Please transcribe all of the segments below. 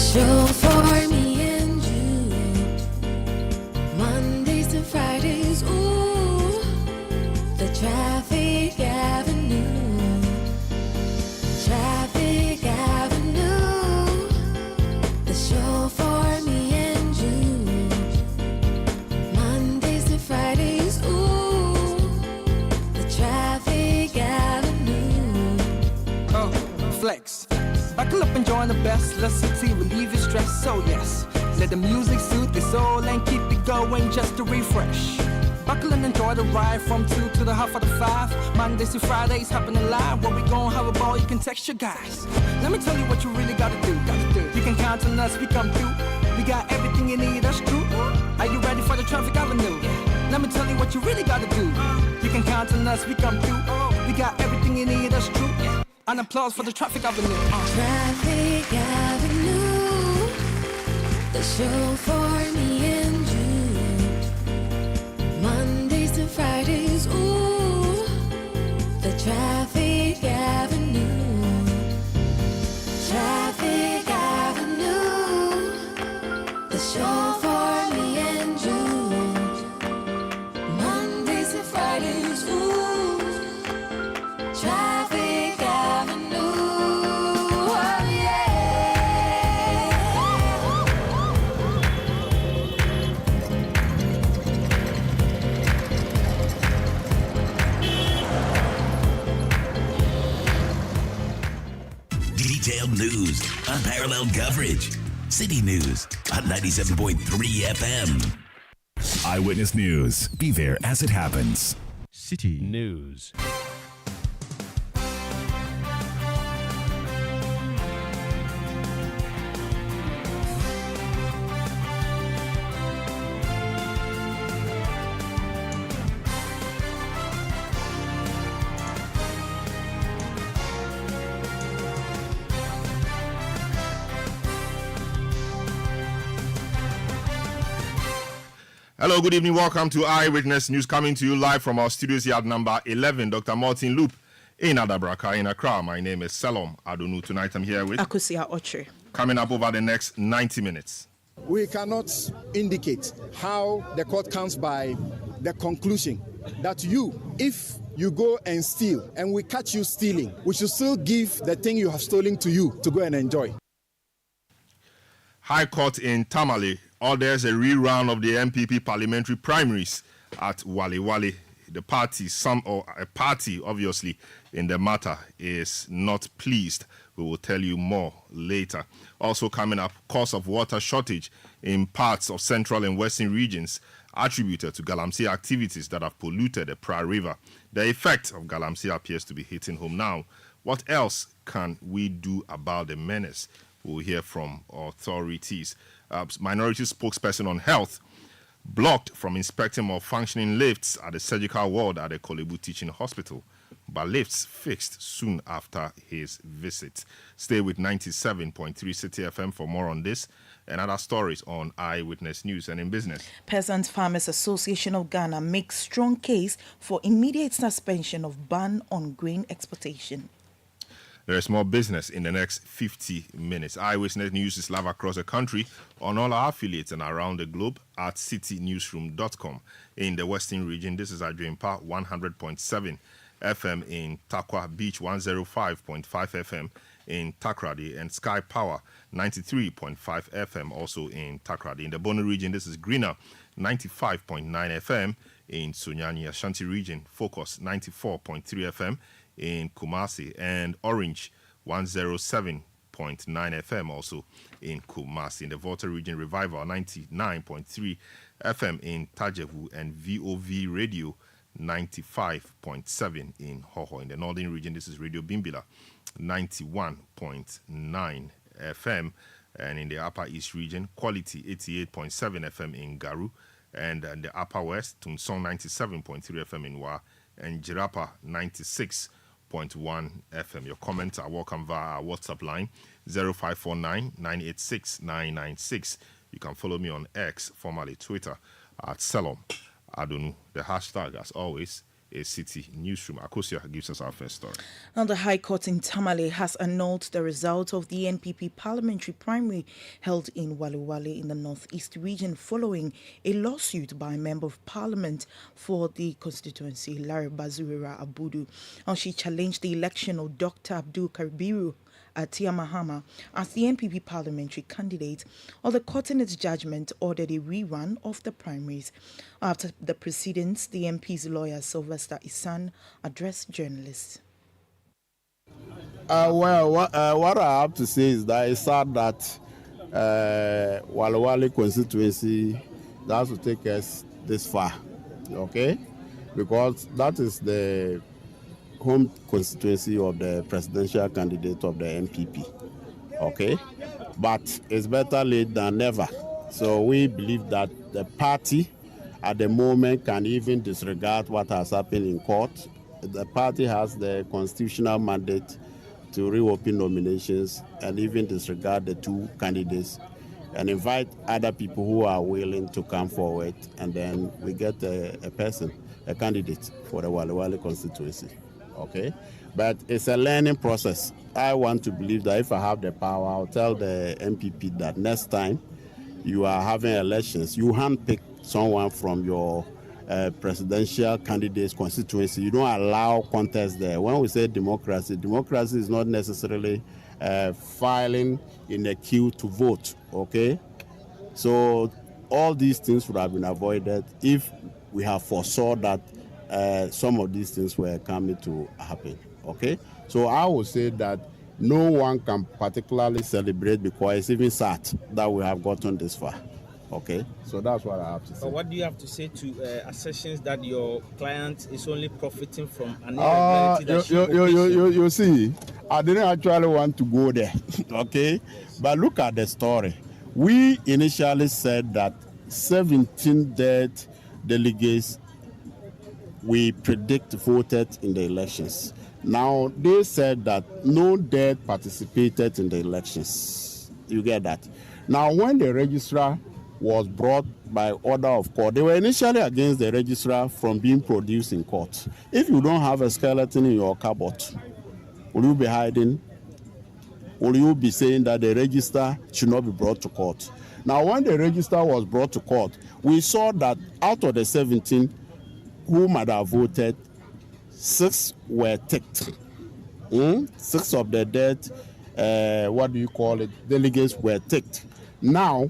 show for me and you. Mondays to Fridays, ooh, the Traffic Avenue. Traffic Avenue, the show for me and you. Mondays to Fridays, ooh, the Traffic Avenue. Oh, flex. Buckle up and join the best. Let's Citi, relieve your stress. So yes, let the music soothe your soul and keep it going just to refresh. Buckle and enjoy the ride from 2 to the half of the 5. Mondays to Fridays, happening live. Where we gon' have a ball, you can text your guys. Let me tell you what you really gotta do. You can count on us, we come through. We got everything you need, that's true. Are you ready for the Traffic Avenue? Let me tell you what you really gotta do. You can count on us, we come through. We got everything you need, that's true. An applause for the Traffic Avenue. Traffic Avenue, the show for me and you. Mondays to Fridays, ooh, the Traffic Avenue. Traffic Avenue, the show for me and you. Mondays to Fridays, ooh, Traffic Avenue, oh yeah. Detailed news, unparalleled coverage. City News on 97.3 FM. Eyewitness News. Be there as it happens. City News. Hello, good evening. Welcome to Eyewitness News, coming to you live from our studios here at number 11, Dr. Martin Loop in Adabraka in Accra. My name is Salom Adonu. Tonight I'm here with Akusia Oche. Coming up over the next 90 minutes. We cannot indicate how the court comes by the conclusion that if you go and steal and we catch you stealing, we should still give the thing you have stolen to you to go and enjoy. High Court in Tamale orders a rerun of the MPP parliamentary primaries at Wale Wale. The party, a party obviously in the matter, is not pleased. We will tell you more later. Also coming up, cause of water shortage in parts of central and western regions attributed to Galamsey activities that have polluted the Pra River. The effect of Galamsey appears to be hitting home now. What else can we do about the menace? We'll hear from authorities. Minority spokesperson on health blocked from inspecting malfunctioning lifts at the surgical ward at the Kolebu Teaching Hospital, but lifts fixed soon after his visit. Stay with 97.3 Citi FM for more on this and other stories on Eyewitness News. And in business, Peasant Farmers Association of Ghana makes strong case for immediate suspension of ban on grain exportation. There is more business in the next 50 minutes. Eyewitness News is live across the country on all our affiliates and around the globe at citynewsroom.com. In the Western region, this is Adwempa 100.7 FM in Takwa Beach, 105.5 FM in Takrady, and Sky Power 93.5 FM also in Takrady. In the Bono region, this is Greener 95.9 FM in Sunyani. Ashanti region, Focus 94.3 FM in Kumasi, and Orange 107.9 FM also in Kumasi. In the Volta region, Revival 99.3 FM in Tajevu, and VOV Radio 95.7 in Hoho. In the Northern region, this is Radio Bimbila 91.9 FM, and in the Upper East region, Quality 88.7 FM in Garu, and in the Upper West, Tunsong 97.3 FM in Wa, and Jirapa 96.1 FM. Your comments are welcome via our WhatsApp line 0549 986 996. You can follow me on X, formerly Twitter, at Salom Adonu. The hashtag, as always, a Citi Newsroom. Akosia gives us our first story. Now, the High Court in Tamale has annulled the result of the NPP parliamentary primary held in Waliwali in the Northeast region following a lawsuit by a member of parliament for the constituency, Larry Bazurira Abudu. Now, she challenged the election of Dr. Abdul Karibiru Atia Mahama as the NPP parliamentary candidate. Or the court in its judgment ordered a rerun of the primaries. After the proceedings, the MP's lawyer Sylvester Isan addressed journalists. What I have to say is that it's sad that Walawali constituency has to take us this far, okay? Because that is the home constituency of the presidential candidate of the NPP, okay? But it's better late than never. So we believe that the party at the moment can even disregard what has happened in court. The party has the constitutional mandate to reopen nominations and even disregard the two candidates and invite other people who are willing to come forward, and then we get a candidate for the Waliwali constituency. Okay, but it's a learning process. I want to believe that if I have the power, I'll tell the MPP that next time you are having elections, you handpick someone from your presidential candidate's constituency. You don't allow contest there. When we say democracy, democracy is not necessarily filing in a queue to vote. Okay, so all these things would have been avoided if we have foresaw that some of these things were coming to happen, okay? So I would say that no one can particularly celebrate because it's even sad that we have gotten this far, okay? So that's what I have to say. But what do you have to say to assertions that your client is only profiting from an irregularity that you see, I didn't actually want to go there, okay? But look at the story. We initially said that 17 dead delegates we predict voted in the elections. Now, they said that no dead participated in the elections. You get that? Now, when the registrar was brought by order of court, they were initially against the registrar from being produced in court. If you don't have a skeleton in your cupboard, will you be hiding? Will you be saying that the register should not be brought to court? Now, when the register was brought to court, we saw that out of the 17 who might have voted, 6 were ticked. 6 of the dead, delegates were ticked. Now,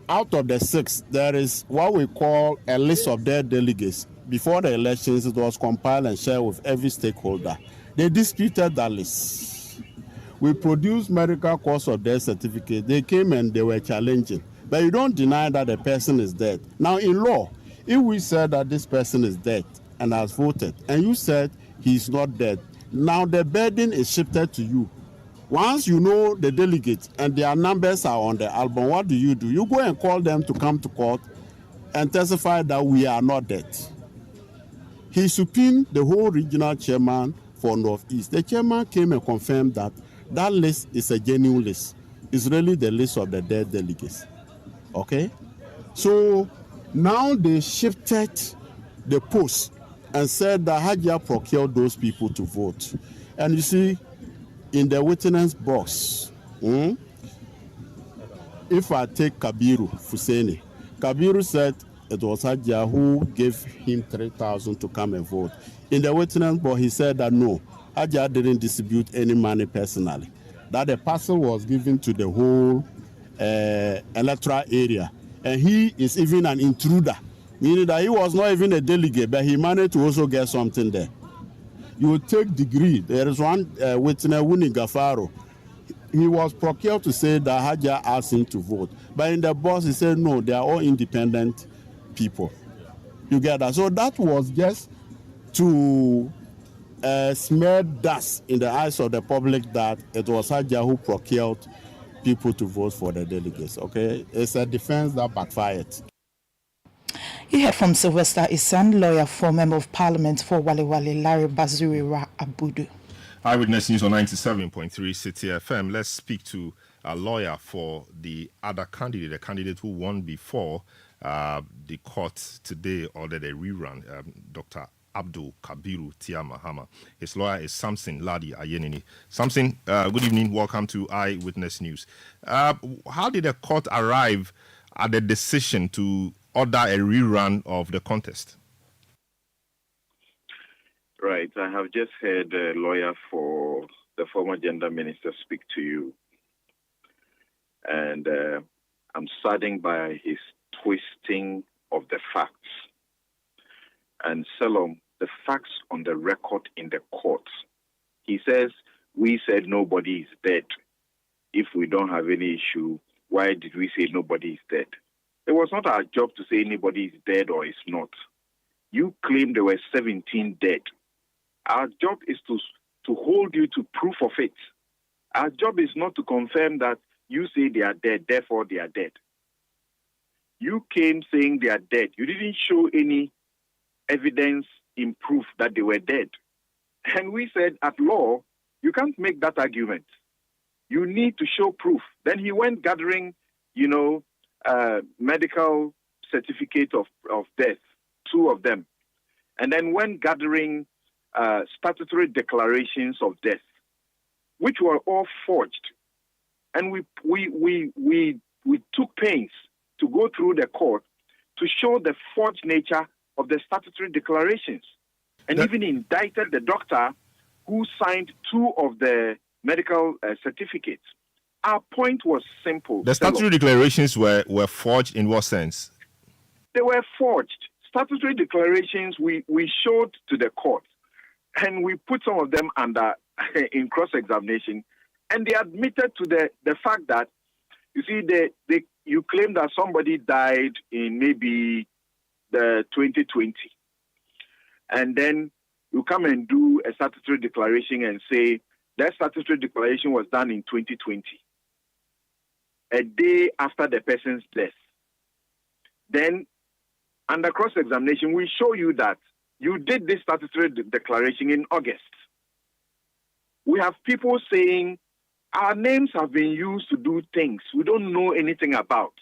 out of the 6, there is what we call a list of dead delegates. Before the elections, it was compiled and shared with every stakeholder. They disputed that list. We produced medical cause of death certificate. They came and they were challenging. But you don't deny that the person is dead. Now, in law, if we said that this person is dead and has voted, and you said he's not dead, now the burden is shifted to you. Once you know the delegates and their numbers are on the album, what do? You go and call them to come to court and testify that we are not dead. He subpoenaed the whole regional chairman for Northeast. The chairman came and confirmed that that list is a genuine list. It's really the list of the dead delegates. Okay? So now they shifted the post and said that Hajia procured those people to vote. And you see, in the witness box, if I take Kabiru Fuseni, Kabiru said it was Hajia who gave him 3,000 to come and vote. In the witness box, he said that no, Hajia didn't distribute any money personally, that the parcel was given to the whole electoral area. And he is even an intruder, meaning that he was not even a delegate, but he managed to also get something there. You will take degree. There is one witness, Winnie Gafaro. He was procured to say that Hajia asked him to vote. But in the box, he said, no, they are all independent people. You get that? So that was just to smear dust in the eyes of the public that it was Hajia who procured people to vote for the delegates, okay? It's a defense that backfired. You heard from Sylvester Isan, lawyer for Member of Parliament for Waliwali, Larry Bazurira Abudu. Eyewitness News on 97.3 Citi FM. Let's speak to a lawyer for the other candidate, the candidate who won before the court today ordered a rerun, Dr. Abdul Kabiru Tiamahama. His lawyer is Samson Ladi Ayenini. Samson, good evening. Welcome to Eyewitness News. How did the court arrive at the decision to order a rerun of the contest? Right. I have just heard a lawyer for the former gender minister speak to you. And I'm saddened by his twisting of the facts. And Salom, the facts on the record in the court. He says, we said nobody is dead. If we don't have any issue, why did we say nobody is dead? It was not our job to say anybody is dead or is not. You claim there were 17 dead. Our job is to hold you to proof of it. Our job is not to confirm that you say they are dead, therefore they are dead. You came saying they are dead. You didn't show any evidence in proof that they were dead. And we said, at law, you can't make that argument. You need to show proof. Then he went gathering, medical certificate of death, 2 of them. And then went gathering statutory declarations of death, which were all forged. And we took pains to go through the court to show the forged nature of the statutory declarations, and even indicted the doctor who signed 2 of the medical certificates. Our point was simple. The statutory declarations were forged in what sense? They were forged. Statutory declarations we showed to the court, and we put some of them under in cross-examination, and they admitted to the fact that, you see, you claim that somebody died in maybe the 2020, and then you come and do a statutory declaration and say that statutory declaration was done in 2020, a day after the person's death. Then, under cross-examination, we show you that you did this statutory declaration in August. We have people saying our names have been used to do things we don't know anything about.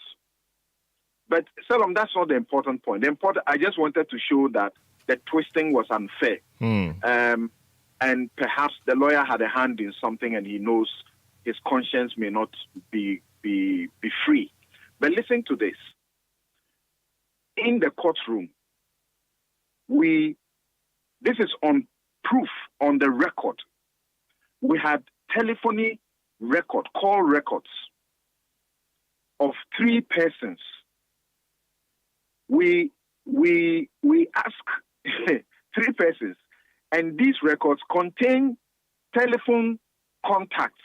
But, Salom, that's not the important point. I just wanted to show that the twisting was unfair. And perhaps the lawyer had a hand in something and he knows his conscience may not be free. But listen to this. In the courtroom, this is on proof, on the record. We had telephony record, call records of 3 persons. We ask 3 persons, and these records contain telephone contacts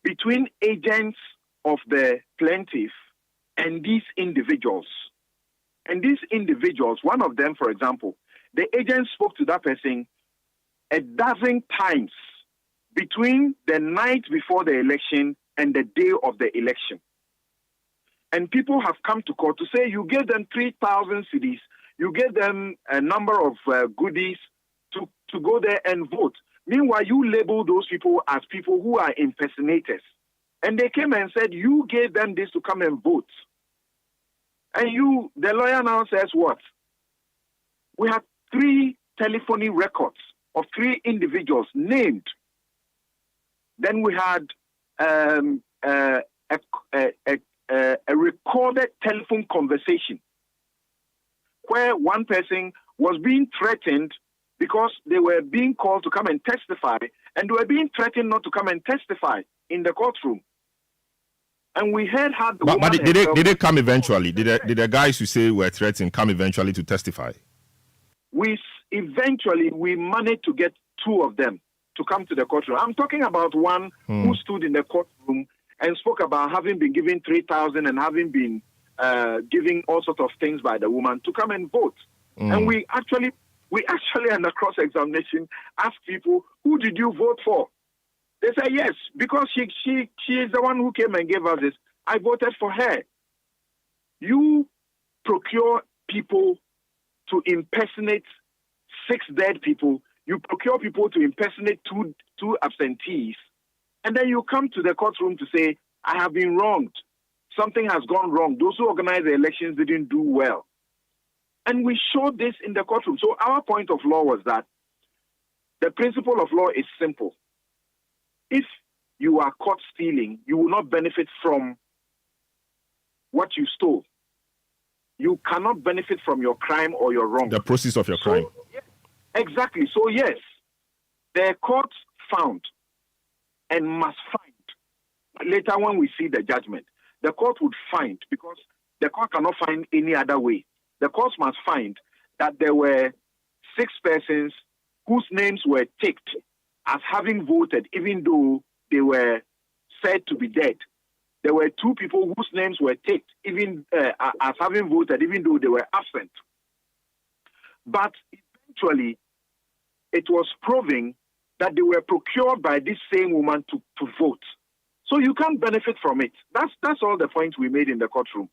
between agents of the plaintiff and these individuals. And these individuals, one of them, for example, the agent spoke to that person a dozen times between the night before the election and the day of the election. And people have come to court to say you gave them 3,000 cedis, you gave them a number of goodies to go there and vote. Meanwhile, you label those people as people who are impersonators. And they came and said you gave them this to come and vote. And the lawyer now says what? We have 3 telephony records of 3 individuals named. Then we had a recorded telephone conversation where one person was being threatened because they were being called to come and testify, and they were being threatened not to come and testify in the courtroom. And we heard how the woman... But did they come eventually? Did the guys who say were threatened come eventually to testify? We managed to get 2 of them to come to the courtroom. I'm talking about one who stood in the courtroom and spoke about having been given 3,000 and having been giving all sorts of things by the woman to come and vote. And we actually under cross-examination asked people, who did you vote for? They said yes, because she is the one who came and gave us this. I voted for her. You procure people to impersonate 6 dead people. You procure people to impersonate two absentees. And then you come to the courtroom to say, I have been wronged. Something has gone wrong. Those who organized the elections didn't do well. And we showed this in the courtroom. So our point of law was that the principle of law is simple. If you are caught stealing, you will not benefit from what you stole. You cannot benefit from your crime or your wrong. The process of your crime. Yeah, exactly. So yes, the court found and must find. Later when we see the judgment, the court would find, because the court cannot find any other way. The court must find that there were 6 persons whose names were ticked as having voted, even though they were said to be dead. There were 2 people whose names were ticked, even as having voted, even though they were absent. But eventually, it was proving that they were procured by this same woman to vote. So you can't benefit from it. That's all the points we made in the courtroom.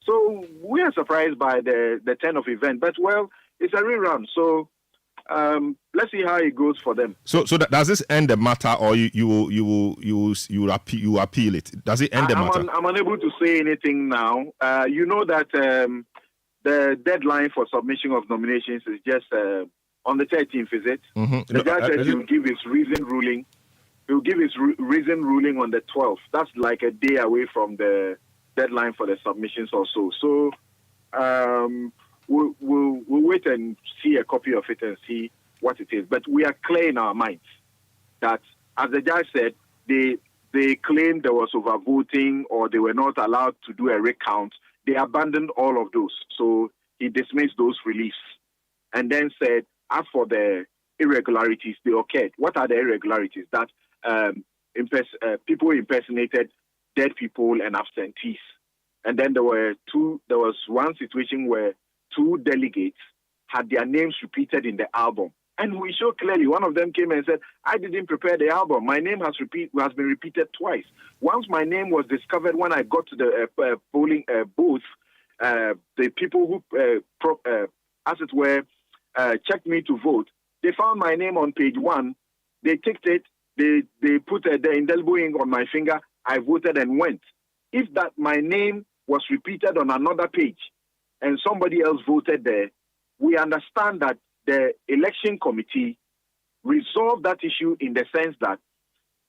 So we are surprised by the turn of event. But, well, it's a rerun. So let's see how it goes for them. So does this end the matter, or you will appeal it? Does it end the matter? I'm unable to say anything now. You know that the deadline for submission of nominations is just on the 13th, is it? Mm-hmm. The judge said he will give his reasoned ruling. He will give his reasoned ruling on the 12th. That's like a day away from the deadline for the submissions or so. So we'll wait and see a copy of it and see what it is. But we are clear in our minds that, as the judge said, they claimed there was overvoting or they were not allowed to do a recount. They abandoned all of those. So he dismissed those reliefs and then said, as for the irregularities, they occurred. What are the irregularities? That people impersonated dead people and absentees. And then there was one situation where 2 delegates had their names repeated in the album. And we show clearly, one of them came and said, I didn't prepare the album. My name has been repeated twice. Once my name was discovered when I got to the polling booth, the people who, as it were, checked me to vote, they found my name on page 1. They ticked it. They put the indelible ink on my finger. I voted and went. If that my name was repeated on another page and somebody else voted there, we understand that the election committee resolved that issue in the sense that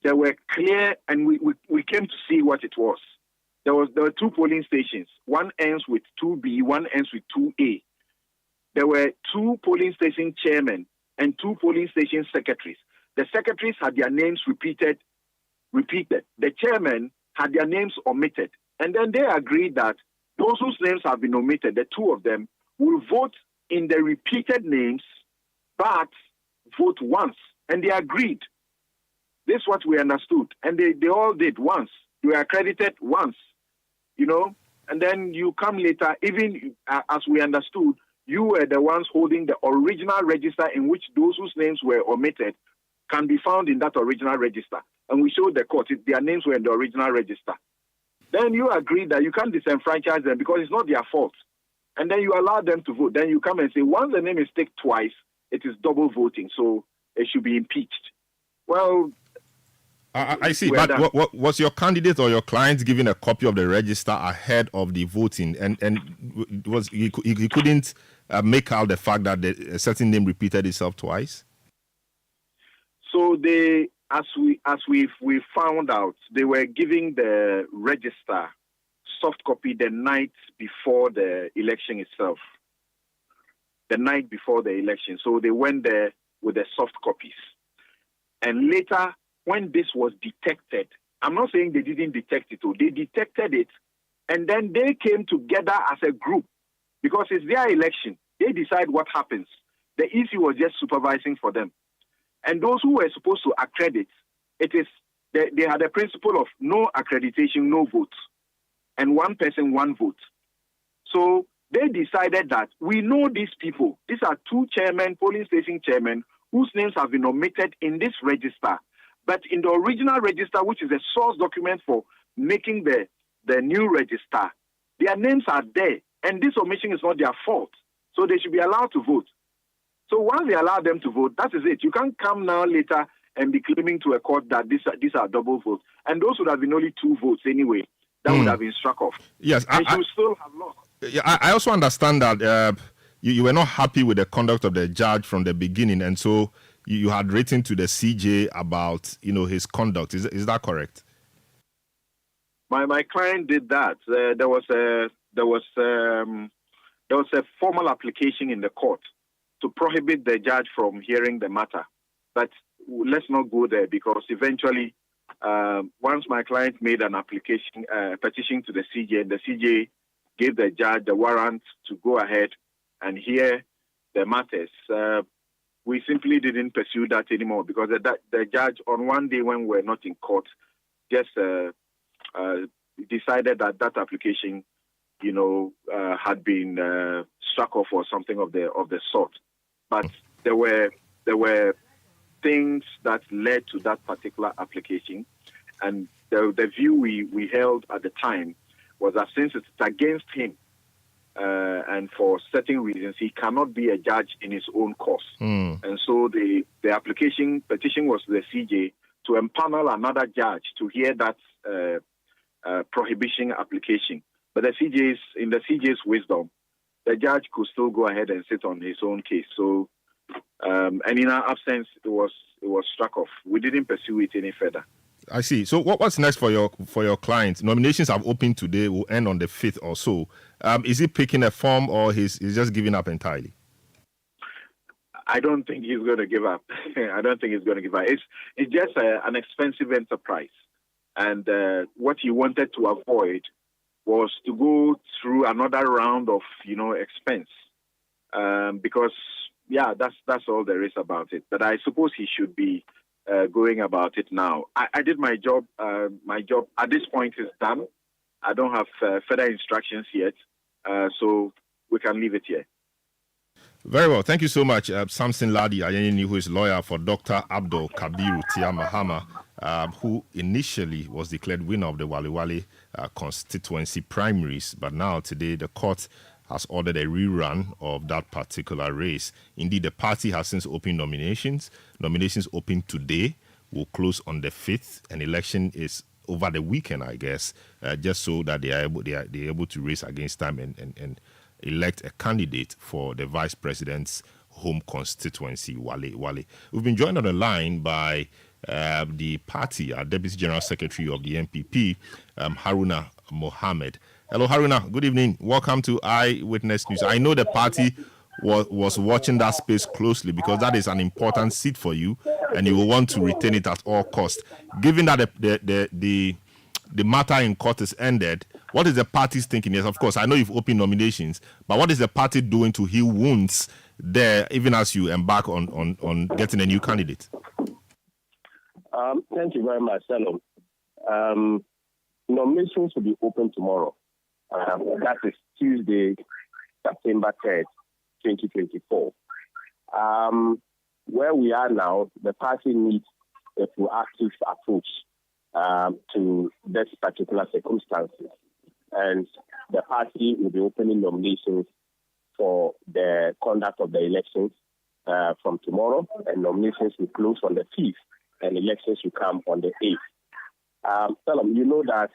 there were clear, and we came to see what it was. There were 2 polling stations. One ends with 2B, one ends with 2A. There were 2 polling station chairmen and 2 polling station secretaries. The secretaries had their names repeated. The chairmen had their names omitted. And then they agreed that those whose names have been omitted, the 2 of them, will vote in the repeated names, but vote once. And they agreed. This is what we understood. And they all did once. They were accredited once, And then you come later, even as we understood, you were the ones holding the original register in which those whose names were omitted can be found in that original register. And we showed the court their names were in the original register. Then you agreed that you can't disenfranchise them because it's not their fault. And then you allow them to vote. Then you come and say, once the name is ticked twice, it is double voting, so it should be impeached. Well, I see. But what was your candidate or your client given a copy of the register ahead of the voting, and he couldn't make out the fact that a certain name repeated itself twice? So as we found out, they were giving the register soft copy the night before the election itself. The night before the election. So they went there with the soft copies. And later, when this was detected, I'm not saying they didn't detect it, they detected it, and then they came together as a group because it's their election. They decide what happens. The EC was just supervising for them. And those who were supposed to accredit, they had a principle of no accreditation, no votes, and one person, one vote. So they decided that we know these people. These are 2 chairmen, polling station chairmen, whose names have been omitted in this register. But in the original register, which is a source document for making the new register, their names are there. And this omission is not their fault. So they should be allowed to vote. So once they allow them to vote, that is it. You can't come now later and be claiming to a court that these are double votes. And those would have been only 2 votes anyway. That would have been struck off. Yes. And you still have lost. I also understand that you were not happy with the conduct of the judge from the beginning, and so you had written to the CJ about, his conduct. Is that correct? My client did that. There was a formal application in the court to prohibit the judge from hearing the matter. But let's not go there, because eventually, once my client made an application, petition to the CJ, and the CJ gave the judge the warrant to go ahead and hear the matters, we simply didn't pursue that anymore, because the judge, on one day when we're not in court, just decided that application, had been struck off or something of the sort. But there were things that led to that particular application, and the view we held at the time was that since it's against him, and for certain reasons, he cannot be a judge in his own cause. And so the petition was to the CJ to empanel another judge to hear that prohibition application. But in the CJ's wisdom, the judge could still go ahead and sit on his own case. So, and in our absence, it was struck off. We didn't pursue it any further. I see. So what's next for your client? Nominations have opened today, will end on the 5th or so. Is he picking a form, or he's just giving up entirely? I don't think he's going to give up. It's just an expensive enterprise. And what he wanted to avoid was to go through another round of, expense. Because, that's all there is about it. But I suppose he should be going about it now. I did my job. My job at this point is done. I don't have further instructions yet. So we can leave it here. Very well. Thank you so much, Samson Ladi Ayeni, who is lawyer for Dr. Abdul Kabiru Tia Mahama, who initially was declared winner of the Wale Wale constituency primaries. But now, today, the court has ordered a rerun of that particular race. Indeed, the party has since opened nominations. Nominations open today, will close on the 5th, and election is over the weekend, I guess, just so that they are able to race against time and elect a candidate for the vice president's home constituency, Wale Wale. We've been joined on the line by the party, our Deputy General Secretary of the NPP, Haruna Mohammed. Hello, Haruna. Good evening. Welcome to Eyewitness News. I know the party was watching that space closely, because that is an important seat for you, and you will want to retain it at all costs. Given that the matter in court is ended, what is the party's thinking? Yes, of course, I know you've opened nominations, but what is the party doing to heal wounds there, even as you embark on getting a new candidate? Thank you very much, Salom. Nominations will be open tomorrow. That is Tuesday, September 3rd, 2024. Where we are now, the party needs a proactive approach to this particular circumstances. And the party will be opening nominations for the conduct of the elections from tomorrow, and nominations will close on the 5th, and elections will come on the 8th. Salam, you know that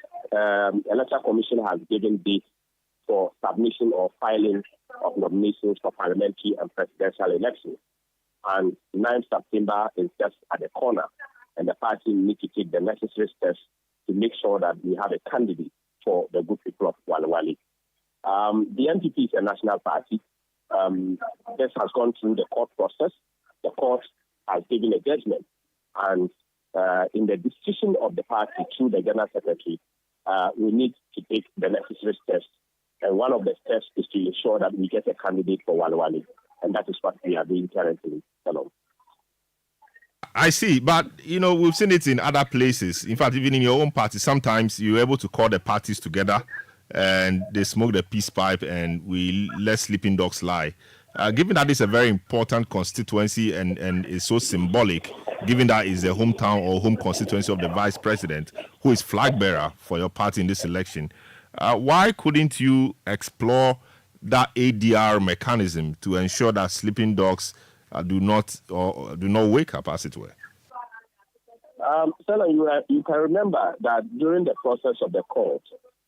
Electoral Commission has given dates for submission or filing of nominations for parliamentary and presidential elections. And 9th September is just at the corner, and the party needs to take the necessary steps to make sure that we have a candidate for the good people of Wale Wale. The NPP is a national party. This has gone through the court process. The court has given a judgment, and in the decision of the party through the General Secretary, we need to take the necessary steps. And one of the steps is to ensure that we get a candidate for Wale Wale. And that is what we are doing currently. Hello. I see, but we've seen it in other places. In fact, even in your own party, sometimes you're able to call the parties together and they smoke the peace pipe and we let sleeping dogs lie. Given that it's a very important constituency and is so symbolic, given that it's the hometown or home constituency of the vice president, who is flag bearer for your party in this election, why couldn't you explore that ADR mechanism to ensure that sleeping dogs do not wake up, as it were? Stella, you can remember that during the process of the court,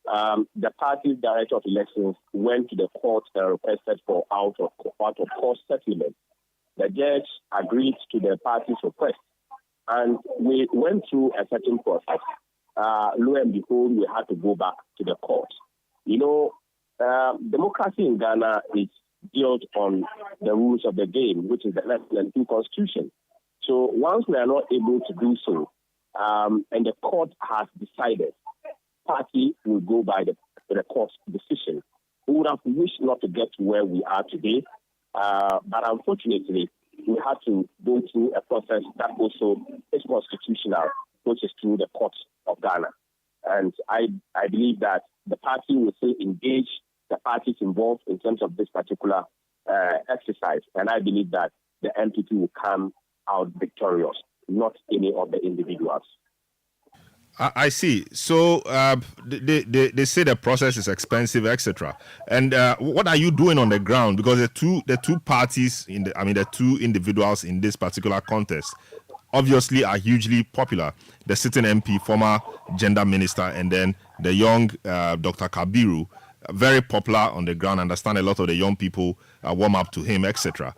the party's director of elections went to the court and requested for out of court settlement. The judge agreed to the party's request, and we went through a certain process. Lo and behold, we had to go back to the court. You know, democracy in Ghana is built on the rules of the game, which is the 1992 Constitution. So once we are not able to do so, and the court has decided, party will go by the court's decision. We would have wished not to get to where we are today, but unfortunately, we had to go through a process that also is constitutional, which is through the courts of Ghana. And I believe that the party will still engage the parties involved in terms of this particular exercise. And I believe that the MPP will come out victorious, not any of the individuals. I see. So they say the process is expensive, etc. And what are you doing on the ground? Because the two parties the two individuals in this particular contest obviously are hugely popular. The sitting MP, former gender minister, and then the young Dr. Kabiru, very popular on the ground. I understand a lot of the young people warm up to him, etc.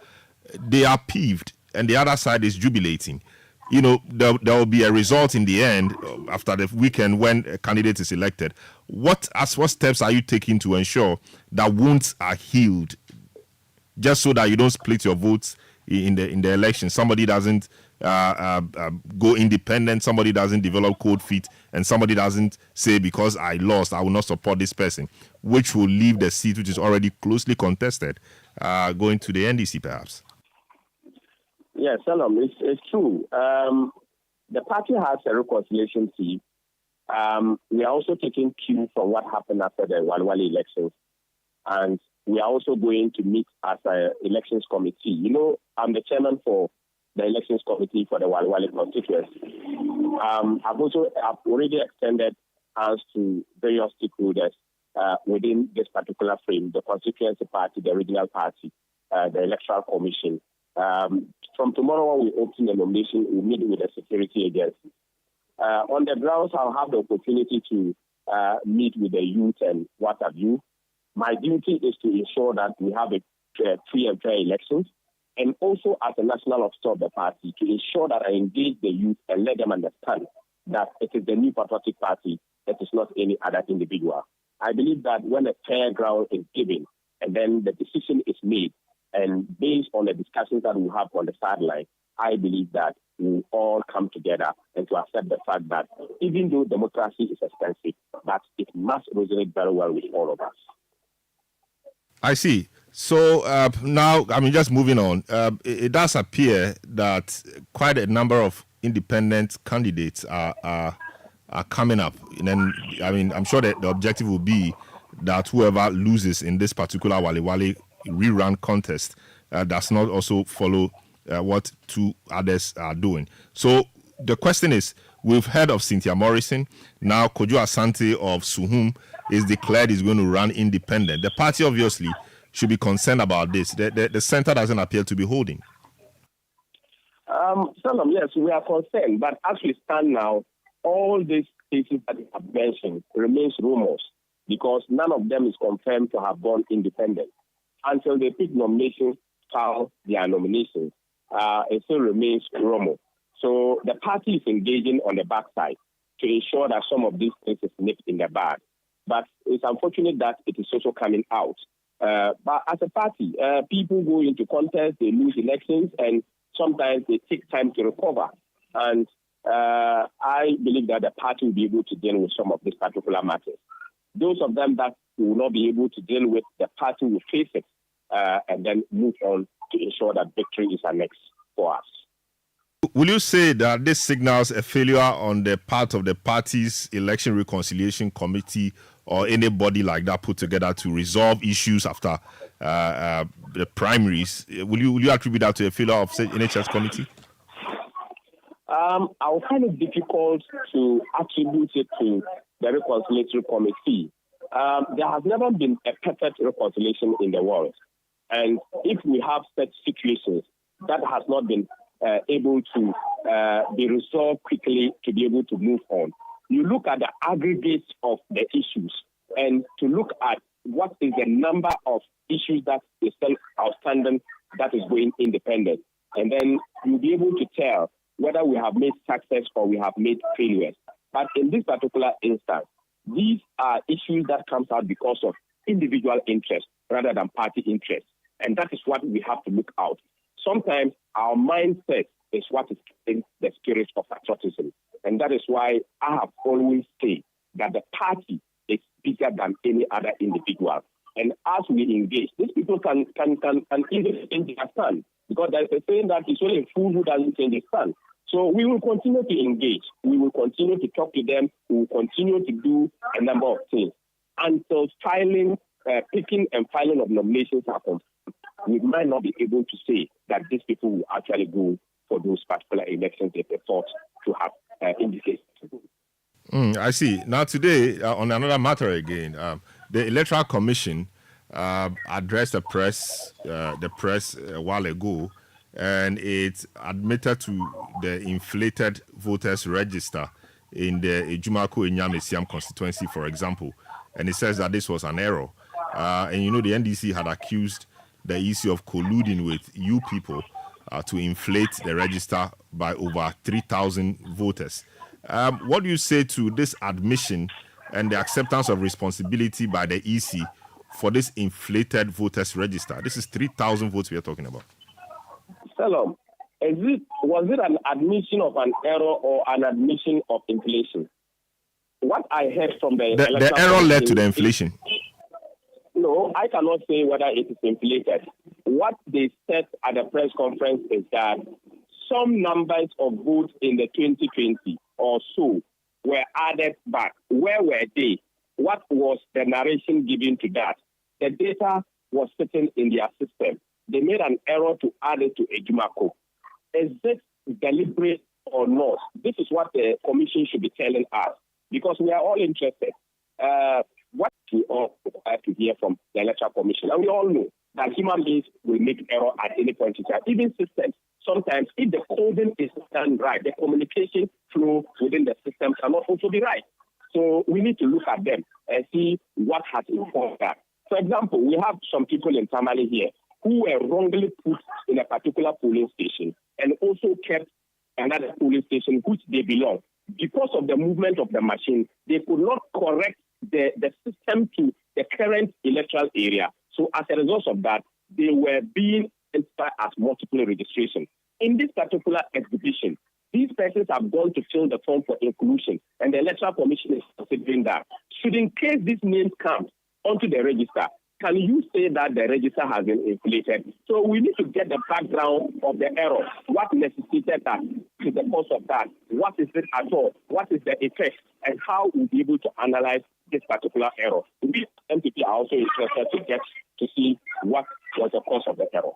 They are peeved, and the other side is jubilating. You know, there will be a result in the end after the weekend when a candidate is elected. What steps are you taking to ensure that wounds are healed, just so that you don't split your votes in the election? Somebody doesn't go independent, somebody doesn't develop cold feet, and somebody doesn't say, because I lost, I will not support this person, which will leave the seat, which is already closely contested, going to the NDC perhaps. Yes, Salam, it's true. The party has a reconciliation team. We are also taking cue from what happened after the Walwali elections. And we are also going to meet as an elections committee. You know, I'm the chairman for the elections committee for the Walwali constituency. I've already extended hands to various stakeholders within this particular frame, the constituency party, the regional party, the electoral commission. From tomorrow when we open the nomination, we'll meet with the security agency. On the grounds, I'll have the opportunity to meet with the youth and what have you. My duty is to ensure that we have a free and fair elections, and also as a national officer of the party, to ensure that I engage the youth and let them understand that it is the new patriotic party, it is not any other individual. I believe that when a fair ground is given and then the decision is made, and based on the discussions that we have on the sideline, I believe that we will all come together and to accept the fact that even though democracy is expensive, but it must resonate very well with all of us. I see. So now, just moving on, it does appear that quite a number of independent candidates are coming up. And then, I'm sure that the objective will be that whoever loses in this particular Wale rerun contest does not also follow what two others are doing. So the question is, we've heard of Cynthia Morrison. Now Kojo Asante of Suhum is declared is going to run independent. The party obviously should be concerned about this. The center doesn't appear to be holding. Salam, yes, we are concerned. But as we stand now, all these cases that you have mentioned remains rumors because none of them is confirmed to have gone independent. Until they pick nominations, file their nominations, it still remains rumor. So the party is engaging on the backside to ensure that some of these things is nipped in the bud. But it's unfortunate that it is also coming out. But as a party, people go into contests, they lose elections, and sometimes they take time to recover. And I believe that the party will be able to deal with some of these particular matters. Those of them that will not be able to deal with, the party will face it and then move on to ensure that victory is annexed for us. Will you say that this signals a failure on the part of the party's election reconciliation committee or anybody like that put together to resolve issues after the primaries? Will you attribute that to a failure of the NHS committee? I'll find it difficult to attribute it to the reconciliatory committee. There has never been a perfect reconciliation in the world. And if we have such situations that has not been able to be resolved quickly to be able to move on, you look at the aggregate of the issues, and to look at what is the number of issues that is still outstanding that is going independent. And then you'll be able to tell whether we have made success or we have made failures. But in this particular instance, these are issues that comes out because of individual interest rather than party interest. And that is what we have to look out. Sometimes our mindset is what is in the spirit of patriotism. And that is why I have always said that the party is bigger than any other individual. And as we engage, these people can even change their stand, because there's a saying that it's only a fool who doesn't change his stand. So we will continue to engage. We will continue to talk to them. We will continue to do a number of things until picking and filing of nominations happens. We might not be able to say that these people will actually go for those particular elections if they thought to have indicated. I see. Now today, on another matter again, the Electoral Commission addressed the press a while ago, and it admitted to the inflated voters register in the Ejumako Enyamesiam constituency, for example. And it says that this was an error. And you know, the NDC had accused the EC of colluding with you people to inflate the register by over 3,000 voters. What do you say to this admission and the acceptance of responsibility by the EC for this inflated voters register? This is 3,000 votes we are talking about. Salam, was it an admission of an error or an admission of inflation? What I heard from the error led to the inflation. No, I cannot say whether it is inflated. What they said at the press conference is that some numbers of votes in the 2020 or so were added back. Where were they? What was the narration given to that? The data was sitting in their system. They made an error to add it to Ejumako. Is this deliberate or not? This is what the commission should be telling us, because we are all interested. What we all have to hear from the Electoral Commission, and we all know that human beings will make error at any point in time, even systems. Sometimes, if the coding is not done right, the communication flow within the system cannot also be right. So we need to look at them and see what has informed that. For example, we have some people in Tamale here who were wrongly put in a particular polling station and also kept another polling station which they belong. Because of the movement of the machine, they could not correct the system to the current electoral area. So as a result of that, they were being identified as multiple registration. In this particular exhibition, these persons have gone to fill the form for inclusion, and the Electoral Commission is considering that. Should in case these names come onto the register, can you say that the register has been inflated? So we need to get the background of the error. What necessitated that? To the cause of that? What is it at all? What is the effect? And how we'll be able to analyze this particular error. We MPP are also interested to get to see what was the cause of the error.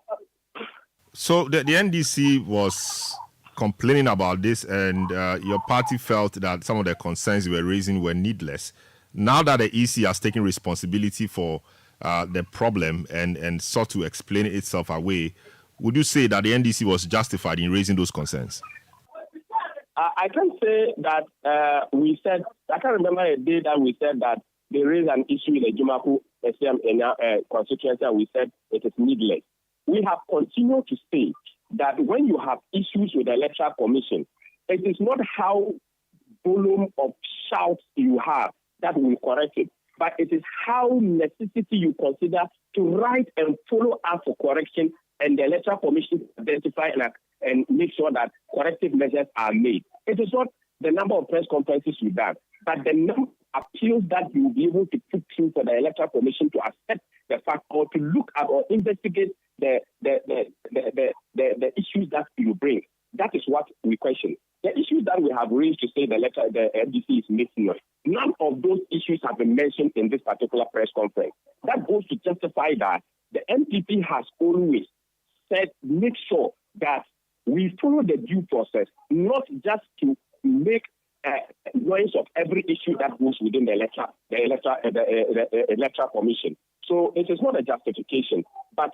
So the NDC was complaining about this, and your party felt that some of the concerns you were raising were needless. Now that the EC has taken responsibility for the problem and sought to explain itself away, would you say that the NDC was justified in raising those concerns? I can say that we said, I can't remember a day that we said that they raised an issue in the Jumaku constituency, and we said it is needless. We have continued to say that when you have issues with the Electoral Commission, it is not how volume of shouts you have that will correct it, but it is how necessity you consider to write and follow up for correction, and the Electoral Commission identify and make sure that corrective measures are made. It is not the number of press conferences you've done, but the number of appeals that you will be able to put through for the Electoral Commission to accept the fact or to look at or investigate the issues that you bring. That is what we question. The issues that we have raised to say the NDC is missing, none of those issues have been mentioned in this particular press conference. That goes to justify that the NPP has always said, make sure that we follow the due process, not just to make noise of every issue that goes within the Electoral Commission. So it is not a justification, but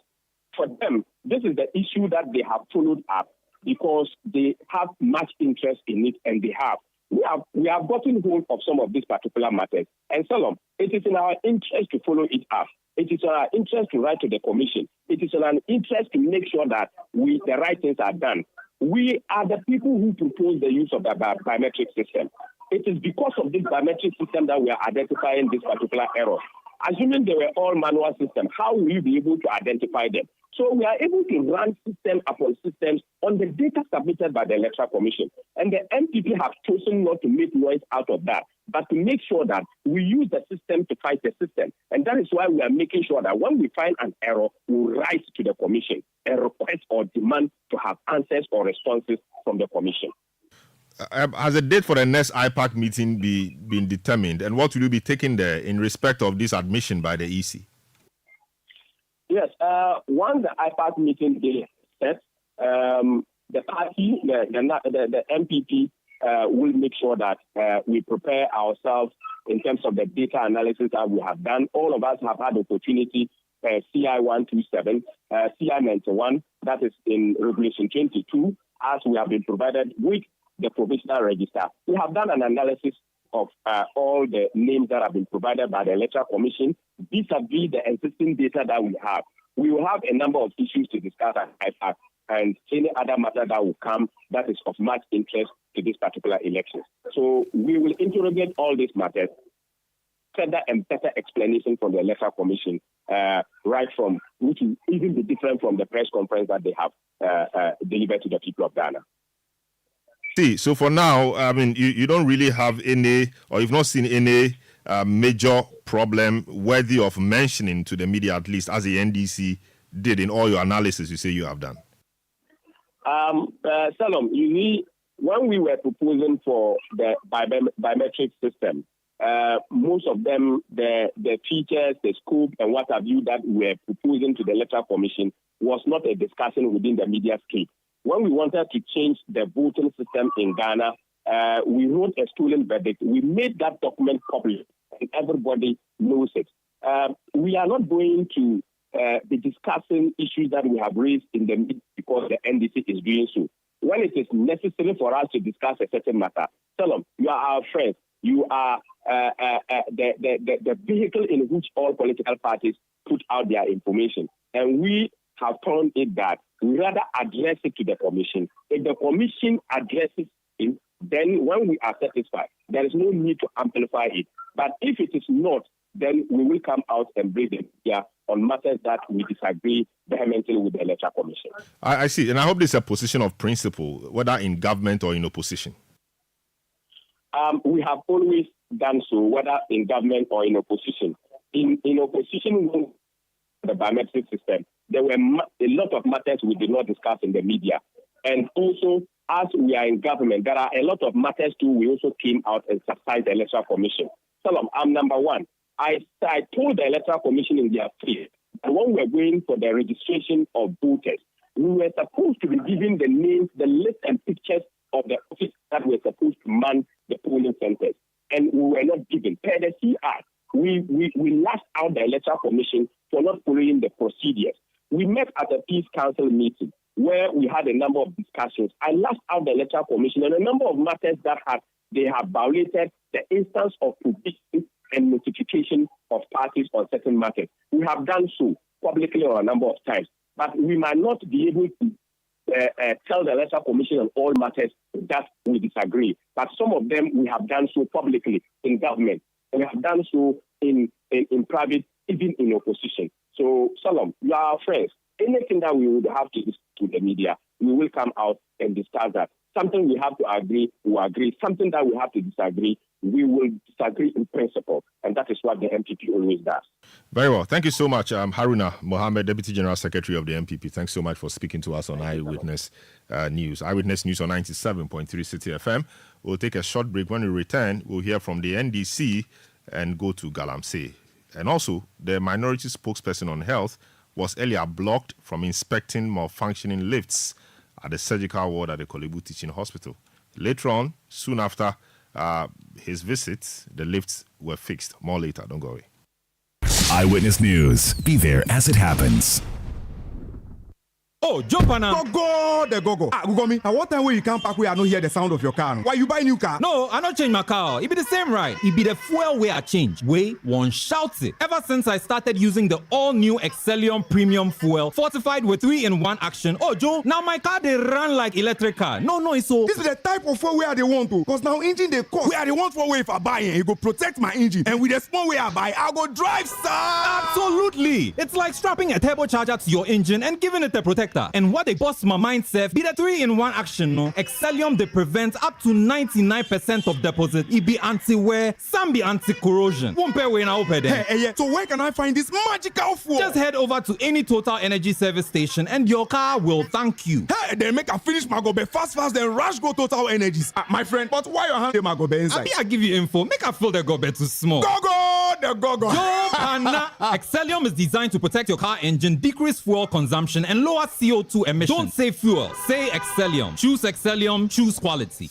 for them, this is the issue that they have followed up because they have much interest in it, and they have. we have gotten hold of some of these particular matters. And Salom, it is in our interest to follow it up. It is in our interest to write to the commission. It is in our interest to make sure that the right things are done. We are the people who propose the use of the biometric system. It is because of this biometric system that we are identifying this particular error. Assuming they were all manual systems, how will you be able to identify them? So we are able to run system upon systems on the data submitted by the Electoral Commission. And the MPP have chosen not to make noise out of that, but to make sure that we use the system to fight the system. And that is why we are making sure that when we find an error, we write to the Commission and request or demand to have answers or responses from the Commission. Has a date for the next IPAC meeting been determined? And what will you be taking there in respect of this admission by the EC? Yes, once the IPAC meeting is set, the party, the MPP, will make sure that we prepare ourselves in terms of the data analysis that we have done. All of us have had opportunity, CI 127, CI 91, that is in Regulation 22, as we have been provided with the provisional register. We have done an analysis of all the names that have been provided by the Electoral Commission vis-a-vis the existing data that we have. We will have a number of issues to discuss at IPAC and any other matter that will come that is of much interest to this particular election. So we will interrogate all these matters, further and better explanation from the Electoral Commission, right from, which will even be different from the press conference that they have delivered to the people of Ghana. See, so for now, I mean, you don't really have any, or you've not seen any major problem worthy of mentioning to the media, at least as the NDC did in all your analysis you say you have done. Salom, when we were proposing for the biometric system, most of them, the features, the scope, and what have you that we were proposing to the Electoral Commission was not a discussion within the media scape. When we wanted to change the voting system in Ghana, we wrote a stolen verdict. We made that document public, and everybody knows it. We are not going to be discussing issues that we have raised in the media because the NDC is doing so. When it is necessary for us to discuss a certain matter, tell them, you are our friends. You are the vehicle in which all political parties put out their information. And we have turned it that we rather address it to the commission. If the commission addresses it, then when we are satisfied, there is no need to amplify it. But if it is not, then we will come out and bring it here on matters that we disagree vehemently with the Electoral Commission. I see. And I hope this is a position of principle, whether in government or in opposition. We have always done so, whether in government or in opposition. In opposition, the biometric system, there were a lot of matters we did not discuss in the media. And also, as we are in government, there are a lot of matters too. We also came out and subsidized the Electoral Commission. Salam, I'm number one. I told the Electoral Commission in their face that when we were going for the registration of voters, we were supposed to be given the names, the list and pictures of the office that were supposed to man the polling centers. And we were not given. Per the CR, we lashed out the Electoral Commission for not following the procedures. We met at a Peace Council meeting where we had a number of discussions. I lashed out the Electoral Commission on a number of matters that they have violated the instance of provision and notification of parties on certain matters. We have done so publicly on a number of times, but we might not be able to tell the Electoral Commission on all matters that we disagree. But some of them we have done so publicly in government. We have done so in private, even in opposition. So, Salam, you are our friends. Anything that we would have to discuss to the media, we will come out and discuss that. Something we have to agree, we will agree. Something that we have to disagree, we will disagree in principle. And that is what the MPP always does. Very well. Thank you so much, Haruna Mohammed, Deputy General Secretary of the MPP. Thanks so much for speaking to us on Eyewitness News. Eyewitness News on 97.3 Citi FM. We'll take a short break. When we return, we'll hear from the NDC and go to Galamsey. And also, the minority spokesperson on health was earlier blocked from inspecting malfunctioning lifts at the surgical ward at the Kolebu Teaching Hospital. Later on, soon after his visit, the lifts were fixed. More later, don't go away. Eyewitness News. Be there as it happens. Oh, jump on now. Go, the go. Google me. At what time will you come back where I don't hear the sound of your car? Why you buy new car? No, I not change my car. It be the same ride. It be the fuel way I change. Way one shouts it. Ever since I started using the all-new Excellium Premium Fuel, fortified with 3-in-1 action. Oh, Joe, now my car they run like electric car. No, it's so. This is the type of fuel where they want to. Because now engine they cost. Where they want for way if I buy it, it go protect my engine. And with the small way I buy, I'll go drive, sir. Absolutely. It's like strapping a turbocharger to your engine and giving it a protector. And what they bust my mind, Seth, be the 3-in-1 action, no? Excellium, they prevent up to 99% of deposit. It be anti-wear, some be anti-corrosion. Won't pay when I open them. Yeah. So where can I find this magical fuel? Just head over to any Total Energy service station and your car will thank you. Hey, then make a finish my gobe fast, then rush go Total Energies. My friend, but why your hand my gobe inside? I give you info. Make a fill the gobe too small. The go. Excellium is designed to protect your car engine, decrease fuel consumption, and lower CO2 emissions. Don't say fuel, say Excellium. Choose Excellium, choose quality.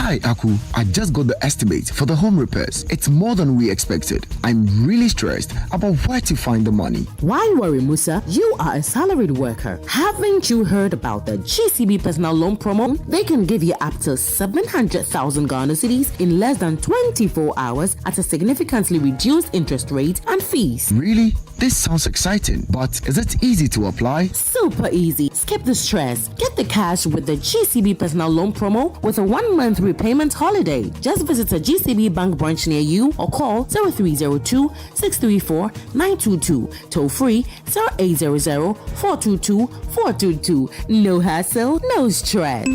Hi, Aku. I just got the estimate for the home repairs. It's more than we expected. I'm really stressed about where to find the money. Why worry, Musa? You are a salaried worker. Haven't you heard about the GCB personal loan promo? They can give you up to 700,000 Ghana cedis in less than 24 hours at a significantly reduced interest rate and fees. Really? This sounds exciting, but is it easy to apply? Super easy. Skip the stress. Get the cash with the GCB personal loan promo with a 1-month repayment holiday. Just visit a GCB bank branch near you or call 0302-634-922. Toll free 0800-422-422. No hassle, no stress.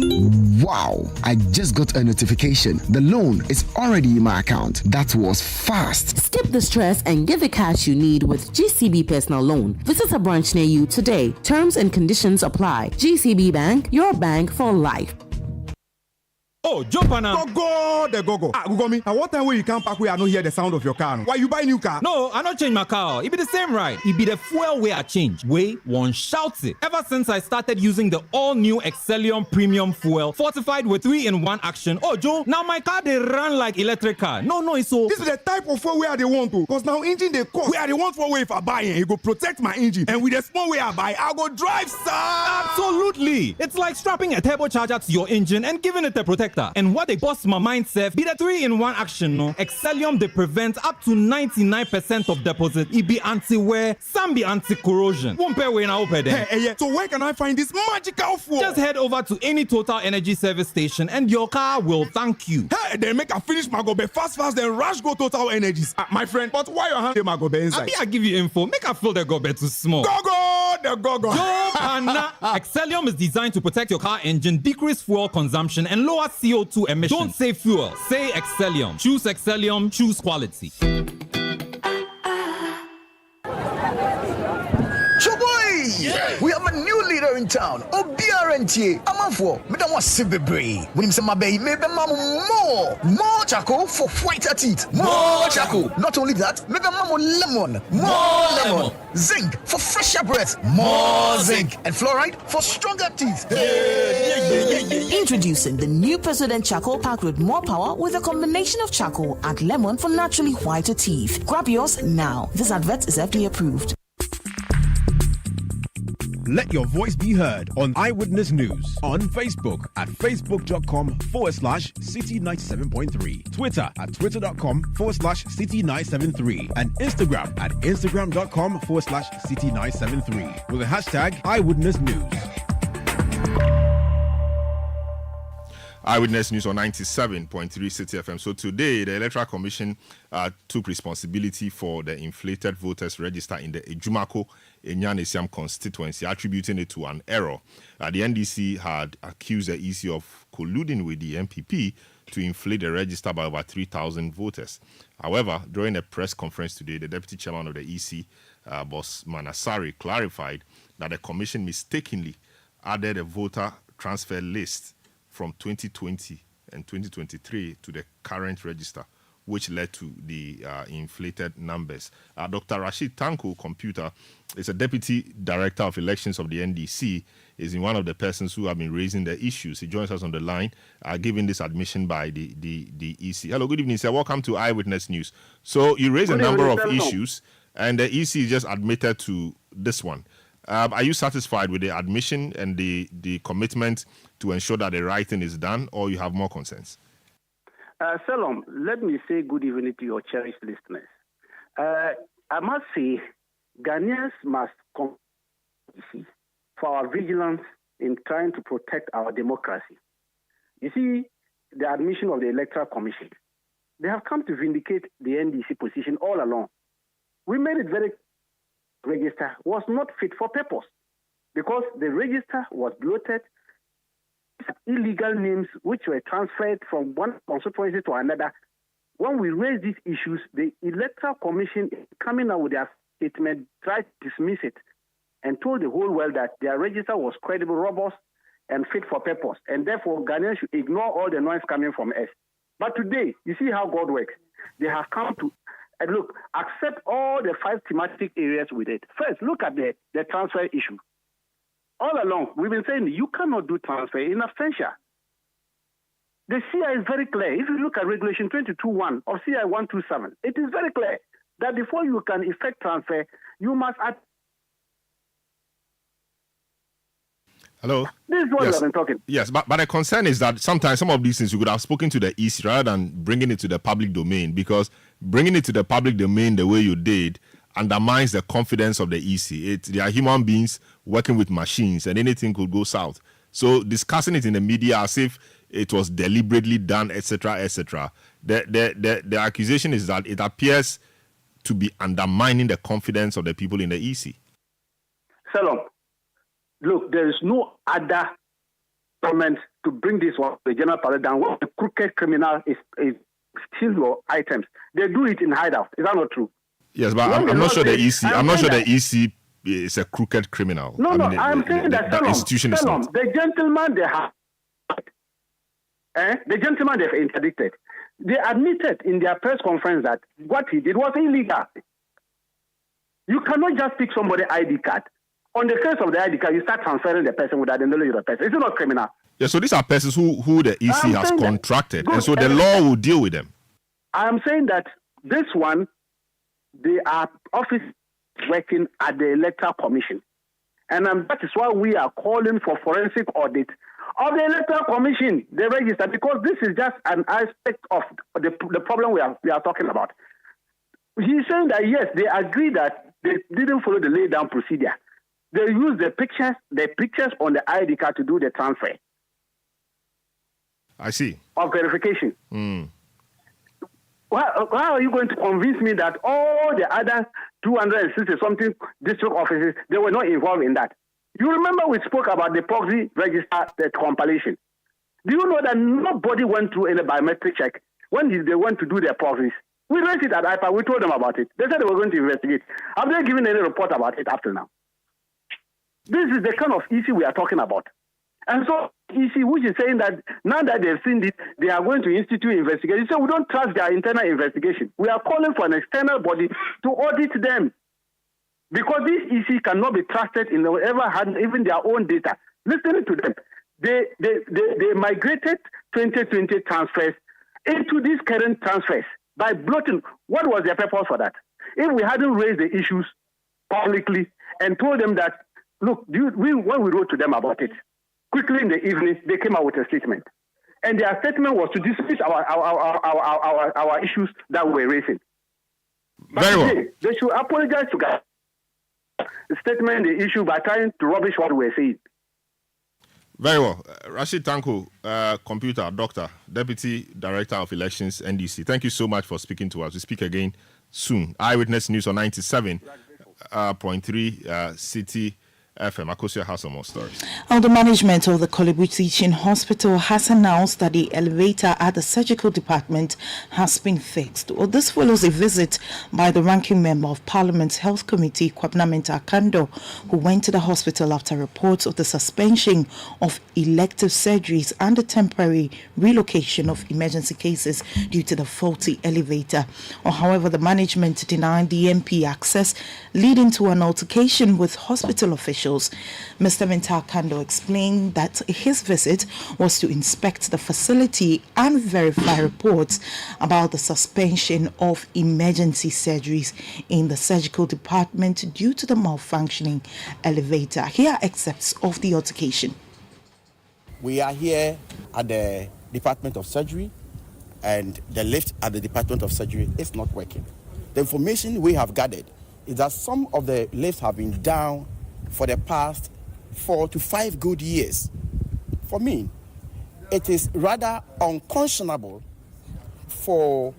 Wow, I just got a notification. The loan is already in my account. That was fast. Skip the stress and get the cash you need with GCB personal loan. Visit a branch near you today. Terms and conditions apply. GCB Bank, your bank for life. Oh, jump on now. Go. Google me. At what time will you come back where I don't hear the sound of your car? Why you buy new car? No, I not change my car. It be the same ride. It be the fuel way I change. Way one shouts it. Ever since I started using the all-new Excellium Premium Fuel, fortified with 3-in-1 action. Oh, Joe, now my car they run like electric car. No, it's so. This is the type of fuel where they want to. Because now engine they cost. Where they want for way if I buy it, it go protect my engine. And with the small way I buy, I'll go drive, sir. Absolutely. It's like strapping a turbocharger to your engine and giving it a protector. And what they bust my mind, Seth, be the 3-in-1 action, no? Excellium, they prevent up to 99% of deposit. It be anti-wear, some be anti-corrosion. Won't pay when I open them. Yeah. So where can I find this magical fuel? Just head over to any Total Energy service station and your car will thank you. Hey, then make a finish my gobe fast, then rush go Total Energies. My friend, but why your hand my gobe inside? I give you info. Make a fill the gobe too small. The go. Excellium is designed to protect your car engine, decrease fuel consumption, and lower CO2 emissions. Don't say fuel, say Excellium. Choose Excellium, choose quality. Yeah. We have a new leader in town. OBRNT. Amanfo. Madam was Sibebre. When him say my baby, maybe more charcoal for whiter teeth. More charcoal. Not only that, maybe lemon. More lemon. Zinc for fresher breath. More zinc. And fluoride for stronger teeth. Introducing the new President Charcoal Pack with more power with a combination of charcoal and lemon for naturally whiter teeth. Grab yours now. This advert is FDA approved. Let your voice be heard on Eyewitness News on Facebook at facebook.com/Citi97.3, Twitter at twitter.com/Citi973, and Instagram at instagram.com/Citi973 with the hashtag Eyewitness News. Eyewitness News on 97.3 Citi FM. So today, the Electoral Commission took responsibility for the inflated voters register in the Ejumako Enyanesiam constituency, attributing it to an error. The NDC had accused the EC of colluding with the MPP to inflate the register by over 3,000 voters. However, during a press conference today, the Deputy Chairman of the EC, Boss Manasari, clarified that the Commission mistakenly added a voter transfer list from 2020 and 2023 to the current register, which led to the inflated numbers. Dr. Rashid Tanko Computer is a Deputy Director of Elections of the NDC, is in one of the persons who have been raising the issues. He joins us on the line, giving this admission by the EC. Hello, good evening, sir. Welcome to Eyewitness News. So you raised a number of issues And the EC just admitted to this one. Are you satisfied with the admission and the commitment to ensure that the right thing is done, or you have more concerns? Salom, let me say good evening to your cherished listeners. I must say, Ghanaians must come for our vigilance in trying to protect our democracy. You see, the admission of the Electoral Commission, they have come to vindicate the NDC position all along. We made it very clear the register was not fit for purpose because the register was bloated, illegal names which were transferred from one constituency to another. When we raised these issues, the Electoral Commission coming out with their statement tried to dismiss it and told the whole world that their register was credible, robust, and fit for purpose, and therefore Ghanaians should ignore all the noise coming from us. But today, you see how God works. They have come to, look, accept all the 5 thematic areas with it. First, look at the transfer issue. All along, we've been saying you cannot do transfer in absentia. The CI is very clear. If you look at Regulation 22.1 of CI 127, it is very clear that before you can effect transfer, you must Hello? This is what I've been talking. Yes, but the concern is that sometimes some of these things you could have spoken to the EC rather than bringing it to the public domain, because bringing it to the public domain the way you did undermines the confidence of the EC. They are human beings working with machines, and anything could go south. So discussing it in the media as if it was deliberately done, etc., etc., the accusation is that it appears to be undermining the confidence of the people in the EC. Salom, look, there is no other government to bring this one to the general public than what the crooked criminal is steal your items. They do it in hideout. Is that not true? Yes, but I'm not sure the EC. I'm not sure the EC is a crooked criminal. No, I'm saying that the institution is not. The gentleman they have, the gentleman they've interdicted, they admitted in their press conference that what he did was illegal. You cannot just pick somebody's ID card. On the face of the ID card, you start transferring the person without the knowledge of the person. Is it not criminal? Yeah, so these are persons who the EC has contracted, and so the law will deal with them. I am saying that this one, they are officers working at the Electoral Commission. And that is why we are calling for forensic audit of the Electoral Commission, the register, because this is just an aspect of the problem we are talking about. He's saying that, yes, they agree that they didn't follow the lay-down procedure. They use the pictures on the ID card to do the transfer. I see. Of verification. How are you going to convince me that all the other 260-something district offices, they were not involved in that? You remember we spoke about the proxy register, the compilation. Do you know that nobody went through any biometric check when they went to do their proxies? We raised it at IPA. We told them about it. They said they were going to investigate. Have they given any report about it after now? This is the kind of issue we are talking about. And so, EC, which is saying that now that they've seen it, they are going to institute investigation. So we don't trust their internal investigation. We are calling for an external body to audit them. Because this EC cannot be trusted in whatever hand, even their own data. Listen to them. They migrated 2020 transfers into these current transfers by bloating. What was their purpose for that? If we hadn't raised the issues publicly and told them that, look, when we wrote to them about it, quickly in the evening, they came out with a statement. And their statement was to dismiss our issues that we're raising. But very well. They should apologize to God. Statement the issue by trying to rubbish what we're saying. Very well. Rashid Tanko, computer, doctor, Deputy Director of Elections, NDC. Thank you so much for speaking to us. We speak again soon. Eyewitness News on 97.3 Citi FM. Akosia has some more stories. Well, the management of the Kolebu Teaching Hospital has announced that the elevator at the surgical department has been fixed. Well, this follows a visit by the ranking member of Parliament's Health Committee, Kwabena Mensah Akando, who went to the hospital after reports of the suspension of elective surgeries and the temporary relocation of emergency cases due to the faulty elevator. However, the management denied the MP access, leading to an altercation with hospital officials officials. Mr. Minta Kando explained that his visit was to inspect the facility and verify reports about the suspension of emergency surgeries in the surgical department due to the malfunctioning elevator. Here are excerpts of the altercation. We are here at the Department of Surgery, and the lift at the Department of Surgery is not working. The information we have gathered is that some of the lifts have been down for the past 4 to 5 good years. For me, it is rather unconscionable for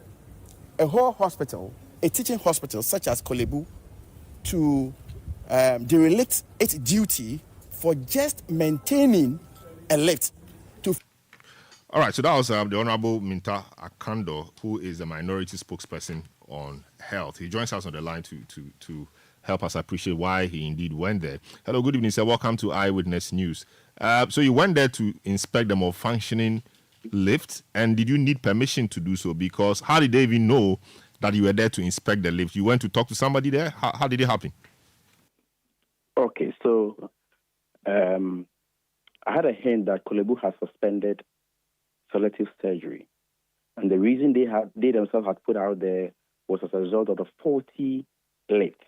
a whole hospital, a teaching hospital such as Kolebu, to derelict its duty for just maintaining a lift. All right, so that was the Honorable Minta Akando, who is the minority spokesperson on health. He joins us on the line to help us appreciate why he indeed went there. Hello, good evening, sir. Welcome to Eyewitness News. So you went there to inspect the malfunctioning lift, and did you need permission to do so? Because how did they even know that you were there to inspect the lift? You went to talk to somebody there? How did it happen? Okay, so I had a hint that Kolebu has suspended selective surgery. And the reason they themselves had put out there was as a result of the faulty lift.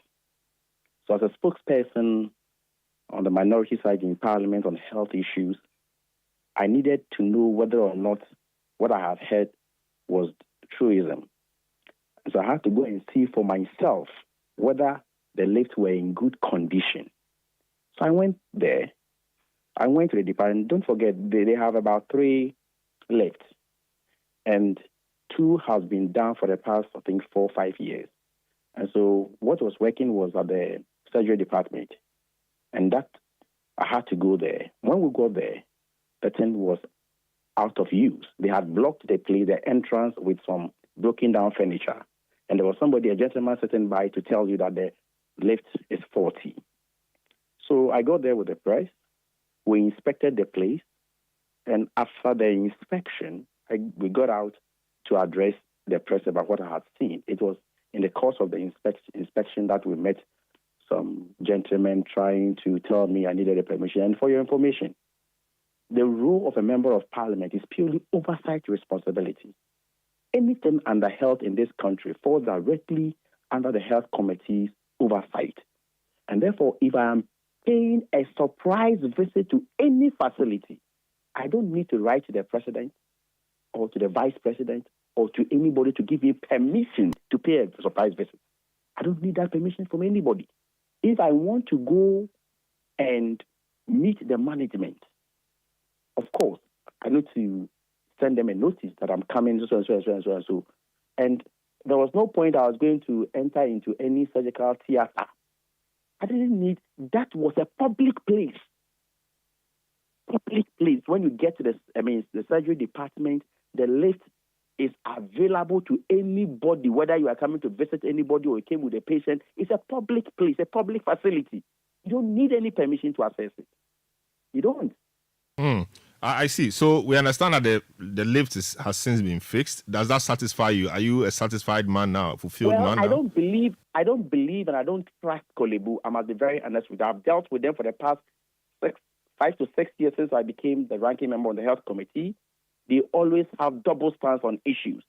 So as a spokesperson on the minority side in Parliament on health issues, I needed to know whether or not what I had heard was truism. And so I had to go and see for myself whether the lifts were in good condition. So I went there. I went to the department. Don't forget, they have about 3 lifts, and 2 has been down for the past, I think, 4 or 5 years. And so what was working was at the surgery department, and that I had to go there. When we got there, the thing was out of use. They had blocked the place, the entrance, with some broken down furniture, and there was somebody, a gentleman, sitting by to tell you that the lift is faulty. So I got there with the press. We inspected the place. And after the inspection, we got out to address the press about what I had seen. It was in the course of the inspection that we met some gentlemen trying to tell me I needed a permission. And for your information, the role of a member of parliament is purely oversight responsibility. Anything under health in this country falls directly under the health committee's oversight. And therefore, if I am paying a surprise visit to any facility, I don't need to write to the president or to the vice president or to anybody to give me permission to pay a surprise visit. I don't need that permission from anybody. If I want to go and meet the management, of course, I need to send them a notice that I'm coming, so and so and so and so and so. And there was no point I was going to enter into any surgical theater. I didn't need, that was a public place. Public place. When you get to the surgery department, the lift is available to anybody, whether you are coming to visit anybody or you came with a patient. It's a public place, a public facility. You don't need any permission to access it. You don't. I see. So we understand that the lift has since been fixed. Does that satisfy you? Are you a satisfied man now, fulfilled man now? I don't believe and I don't trust Kolebu. I must be very honest with you. I've dealt with them for the past 5 to 6 years since I became the ranking member on the health committee. They always have double stance on issues.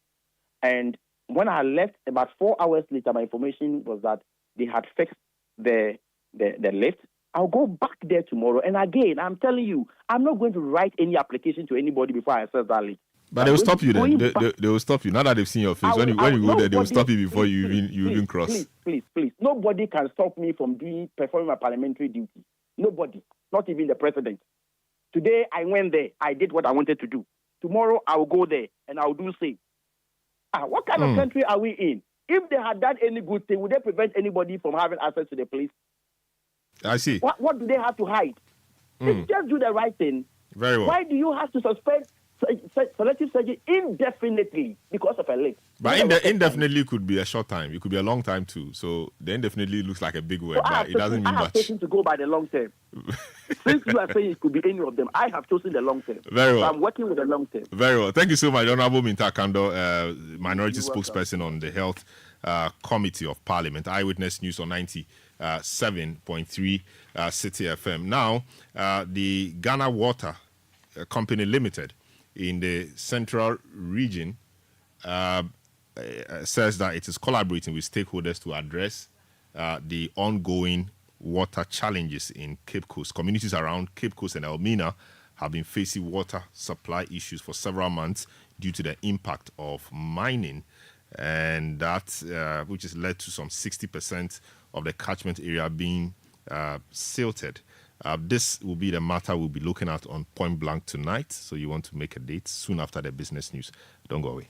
And when I left, about 4 hours later, my information was that they had fixed the lift. I'll go back there tomorrow. And again, I'm telling you, I'm not going to write any application to anybody before I access that lift. But they will stop you then. They will stop you. Now that they've seen your face. When you go there, they will stop you before you even cross. Please. Nobody can stop me from performing my parliamentary duty. Nobody. Not even the president. Today, I went there. I did what I wanted to do. Tomorrow, I will go there and I will do same. What kind of country are we in? If they had done any good thing, would they prevent anybody from having access to the place? I see. What do they have to hide? Just do the right thing. Very well. Why do you have to suspend selective surgery indefinitely because of a lift? But indefinitely could be a short time. It could be a long time too. So the indefinitely looks like a big word, but it doesn't mean much. I have chosen to go by the long term. Since you are saying it could be any of them, I have chosen the long term. Very well. So I'm working with the long term. Very well. Thank you so much, Honorable Minta Kando, minority spokesperson on the health committee of Parliament. Eyewitness News on 90.3 7.3 Citi FM. Now, the Ghana Water Company Limited in the central region says that it is collaborating with stakeholders to address the ongoing water challenges in Cape Coast. Communities around Cape Coast and Elmina have been facing water supply issues for several months due to the impact of mining, and that which has led to some 60% of the catchment area being silted. This will be the matter we'll be looking at on Point Blank tonight, so you want to make a date soon after the business news. Don't go away.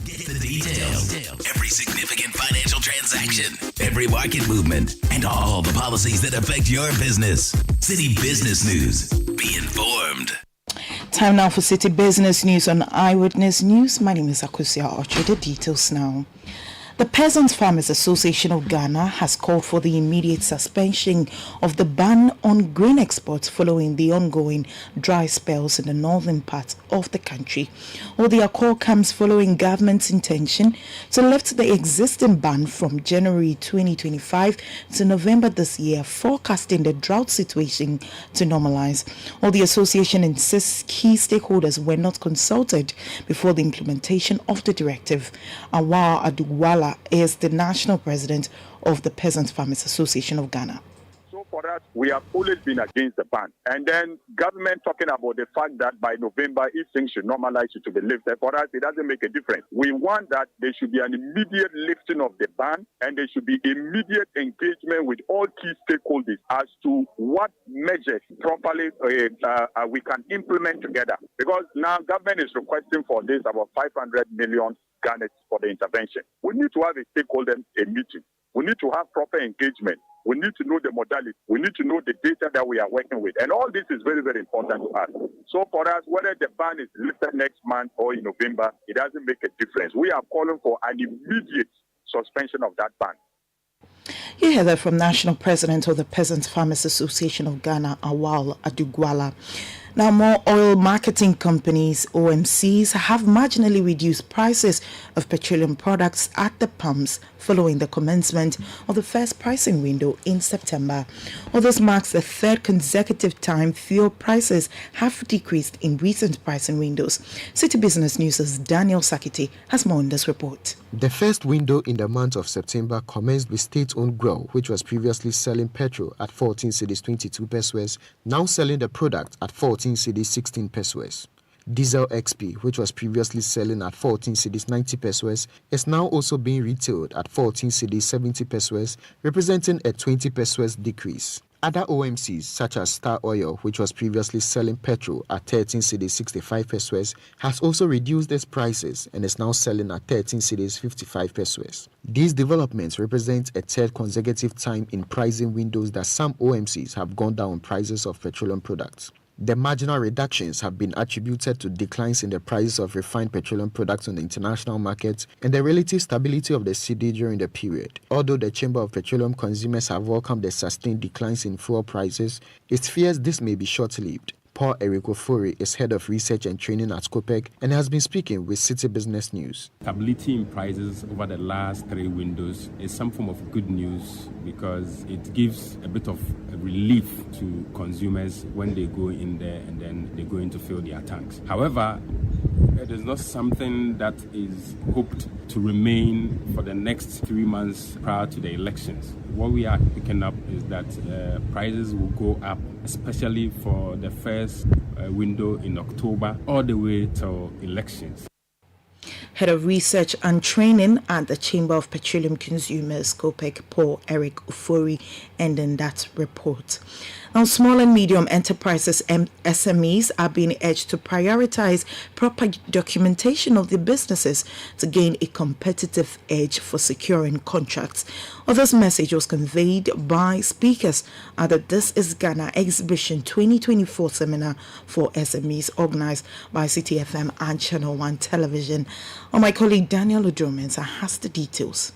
Get the details. Every significant financial transaction, every market movement, and all the policies that affect your business. City Business News. Be informed. Time now for City Business News on Eyewitness News. My name is Akusia Ocho. The details now. The Peasants Farmers Association of Ghana has called for the immediate suspension of the ban on grain exports following the ongoing dry spells in the northern part of the country. Well, the call comes following government's intention to lift the existing ban from January 2025 to November this year, forecasting the drought situation to normalize. Well, the association insists key stakeholders were not consulted before the implementation of the directive. Awar Adugwala is the national president of the Peasant Farmers Association of Ghana. So for us, we have always been against the ban. And then government talking about the fact that by November, if things should normalize, it to be lifted. For us, it doesn't make a difference. We want that there should be an immediate lifting of the ban, and there should be immediate engagement with all key stakeholders as to what measures properly we can implement together. Because now government is requesting for this about 500 million Ghana for the intervention. We need to have a stakeholder meeting. We need to have proper engagement. We need to know the modality. We need to know the data that we are working with. And all this is very, very important to us. So for us, whether the ban is lifted next month or in November, it doesn't make a difference. We are calling for an immediate suspension of that ban. You hear that from National President of the Peasants Farmers Association of Ghana, Awal Adugwala. Now, more oil marketing companies, OMCs, have marginally reduced prices of petroleum products at the pumps following the commencement of the first pricing window in September. Well, this marks the third consecutive time fuel prices have decreased in recent pricing windows. City Business News' Daniel Sakiti has more on this report. The first window in the month of September commenced with state-owned GROW, which was previously selling petrol at 14 cedis 22 pesos, now selling the product at 14 cedis 16 pesos. Diesel XP, which was previously selling at 14 cedis 90 pesos, is now also being retailed at 14 cedis 70 pesos, representing a 20 pesos decrease. Other OMCs, such as Star Oil, which was previously selling petrol at 13 cedis 65 pesos, has also reduced its prices and is now selling at 13 cedis 55 pesos. These developments represent a third consecutive time in pricing windows that some OMCs have gone down on prices of petroleum products. The marginal reductions have been attributed to declines in the prices of refined petroleum products on the international market and the relative stability of the cedi during the period. Although the Chamber of Petroleum Consumers have welcomed the sustained declines in fuel prices, it fears this may be short-lived. Paul Eric Ofori is head of research and training at COPEC and has been speaking with City Business News. Stability in prices over the last three windows is some form of good news because it gives a bit of relief to consumers when they go in there and then they go in to fill their tanks. However, it is not something that is hoped to remain for the next 3 months prior to the elections. What we are picking up is that prices will go up, especially for the first window in October, all the way till elections. Head of Research and Training at the Chamber of Petroleum Consumers, COPEC, Paul Eric Ofori, ending that report. Now, small and medium enterprises and SMEs are being urged to prioritize proper documentation of their businesses to gain a competitive edge for securing contracts. Well, this message was conveyed by speakers at the This is Ghana Exhibition 2024 seminar for SMEs organized by Citi FM and Channel 1 Television. My colleague Daniel Odromensa has the details.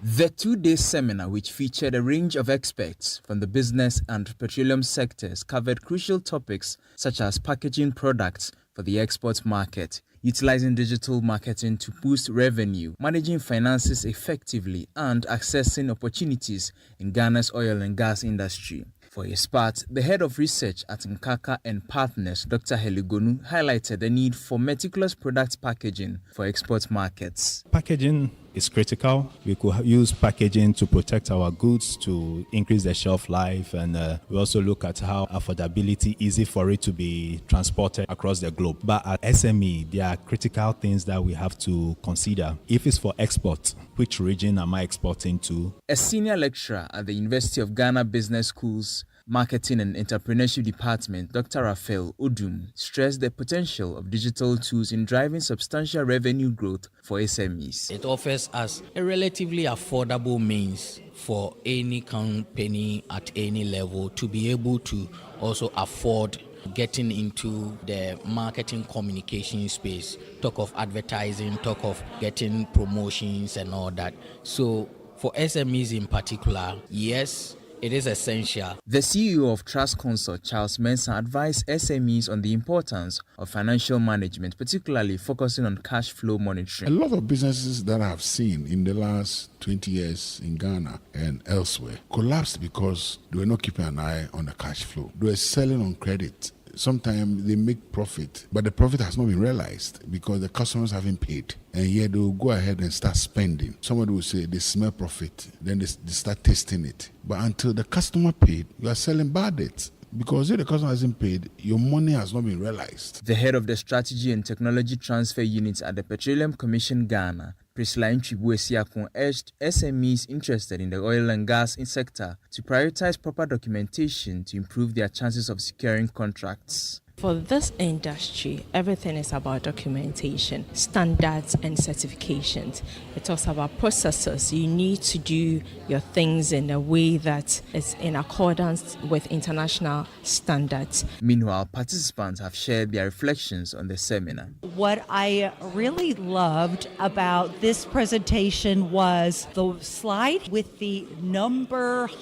The two-day seminar, which featured a range of experts from the business and petroleum sectors, covered crucial topics such as packaging products for the export market, utilizing digital marketing to boost revenue, managing finances effectively, and accessing opportunities in Ghana's oil and gas industry. For his part, the head of research at Nkaka and Partners, Dr. Heligonu, highlighted the need for meticulous product packaging for export markets. Packaging is critical. We could use packaging to protect our goods, to increase the shelf life, and we also look at how affordability, easy for it to be transported across the globe. But at SME, there are critical things that we have to consider. If it's for export, which region am I exporting to? A senior lecturer at the University of Ghana Business School's Marketing and Entrepreneurship Department, Dr. Raphael Odum, stressed the potential of digital tools in driving substantial revenue growth for SMEs. It offers us a relatively affordable means for any company at any level to be able to also afford getting into the marketing communication space, talk of advertising, talk of getting promotions and all that. So for SMEs in particular, yes, it is essential. The CEO of Trust Consult, Charles Mensah, advised SMEs on the importance of financial management, particularly focusing on cash flow monitoring. A lot of businesses that I've seen in the last 20 years in Ghana and elsewhere collapsed because they were not keeping an eye on the cash flow. They were selling on credit. Sometimes they make profit, but the profit has not been realized because the customers haven't paid. And yet they will go ahead and start spending. Somebody will say they smell profit, then they start tasting it. But until the customer paid, you are selling bad debts. Because if the customer hasn't paid, your money has not been realized. The head of the Strategy and Technology Transfer Unit at the Petroleum Commission Ghana, Priscilla Nchibu-Esiakon, urged SMEs interested in the oil and gas sector to prioritize proper documentation to improve their chances of securing contracts. For this industry, everything is about documentation, standards and certifications. It talks about processes. You need to do your things in a way that is in accordance with international standards. Meanwhile, participants have shared their reflections on the seminar. What I really loved about this presentation was the slide with the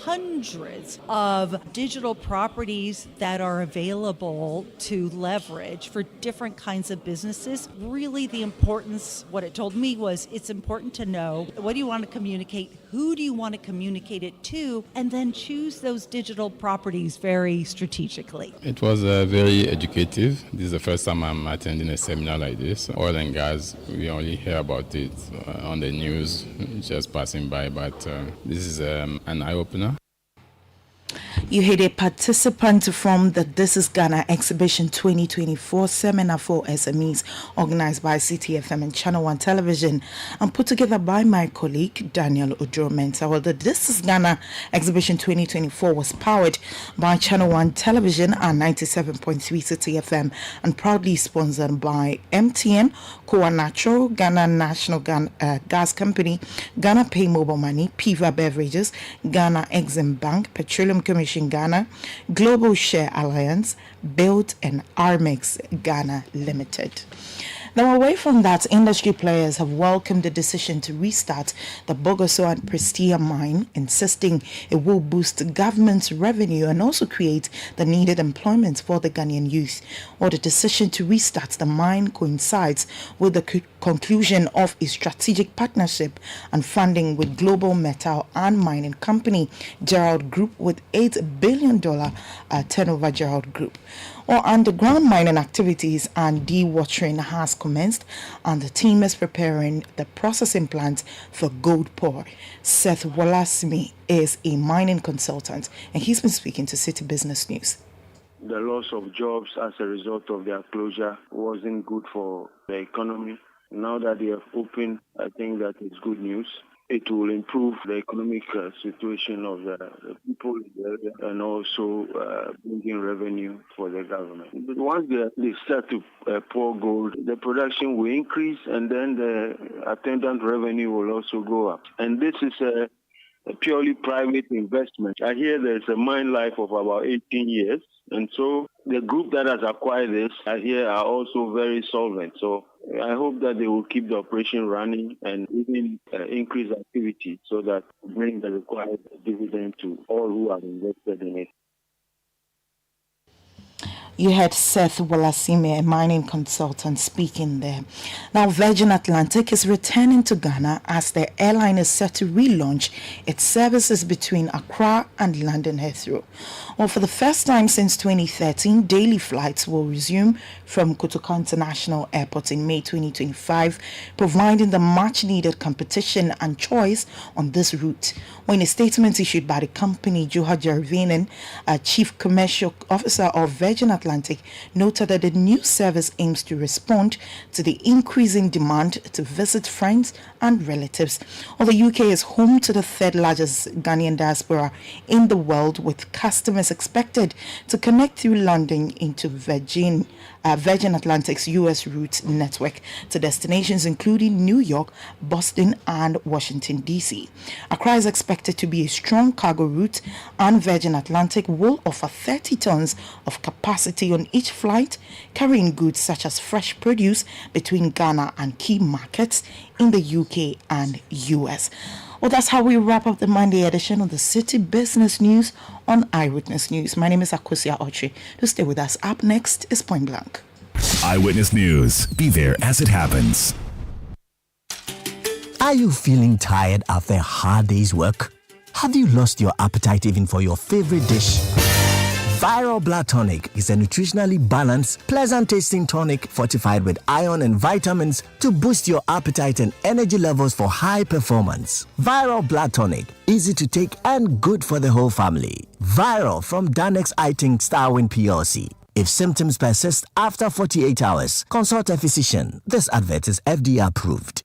hundreds of digital properties that are available to leverage for different kinds of businesses. Really the importance, what it told me was it's important to know what do you want to communicate, who do you want to communicate it to, and then choose those digital properties very strategically. It was very educative. This is the first time I'm attending a seminar like this. Oil and gas, we only hear about it on the news, just passing by, but this is an eye-opener. You heard a participant from the This is Ghana Exhibition 2024 seminar for SMEs organized by Citi FM and Channel 1 Television and put together by my colleague Daniel Odro-Mensah. Well, the This is Ghana Exhibition 2024 was powered by Channel 1 Television and 97.3 Citi FM and proudly sponsored by MTN, Koa Natural, Ghana National Gas Company, Ghana Pay Mobile Money, Piva Beverages, Ghana Exim Bank, Petroleum Commission Ghana, Global Share Alliance, Built, and Armex Ghana Limited. Now, away from that, industry players have welcomed the decision to restart the Bogoso and Prestia mine, insisting it will boost government's revenue and also create the needed employment for the Ghanaian youth. Or the decision to restart the mine coincides with the conclusion of a strategic partnership and funding with global metal and mining company Gerald Group with $8 billion turnover Gerald Group. Or underground mining activities and dewatering has commenced, and the team is preparing the processing plant for gold pour. Seth Wolasmi is a mining consultant, and he's been speaking to Citi Business News. The loss of jobs as a result of their closure wasn't good for the economy. Now that they have opened, I think that is good news. It will improve the economic situation of the people in the area and also bring in revenue for the government. But once they start to pour gold, the production will increase and then the attendant revenue will also go up. And this is a purely private investment. I hear there's a mine life of about 18 years. And so the group that has acquired this, I hear, are also very solvent. So I hope that they will keep the operation running and even increase activity so that bring the required dividend to all who are invested in it. You had Seth Walasime, a mining consultant, speaking there. Now, Virgin Atlantic is returning to Ghana as the airline is set to relaunch its services between Accra and London Heathrow. Well, for the first time since 2013, daily flights will resume from Kotoka International Airport in May 2025, providing the much-needed competition and choice on this route. In a statement issued by the company, Juha Jarvinen, Chief Commercial Officer of Virgin Atlantic, noted that the new service aims to respond to the increasing demand to visit friends and relatives. Well, the UK is home to the third largest Ghanaian diaspora in the world, with customers expected to connect through London into Virgin Atlantic's US route network to destinations including New York, Boston, and Washington, D.C. Accra is expected to be a strong cargo route, and Virgin Atlantic will offer 30 tons of capacity on each flight, carrying goods such as fresh produce between Ghana and key markets in the UK and US. Well, that's how we wrap up the Monday edition of the City Business News on Eyewitness News. My name is Akosia Ochi. To stay with us, up next is Point Blank. Eyewitness News. Be there as it happens. Are you feeling tired after a hard day's work? Have you lost your appetite even for your favorite dish? Viral Blood Tonic is a nutritionally balanced, pleasant-tasting tonic fortified with iron and vitamins to boost your appetite and energy levels for high performance. Viral Blood Tonic, easy to take and good for the whole family. Viral from Danex Iting Starwin PLC. If symptoms persist after 48 hours, consult a physician. This advert is FDA approved.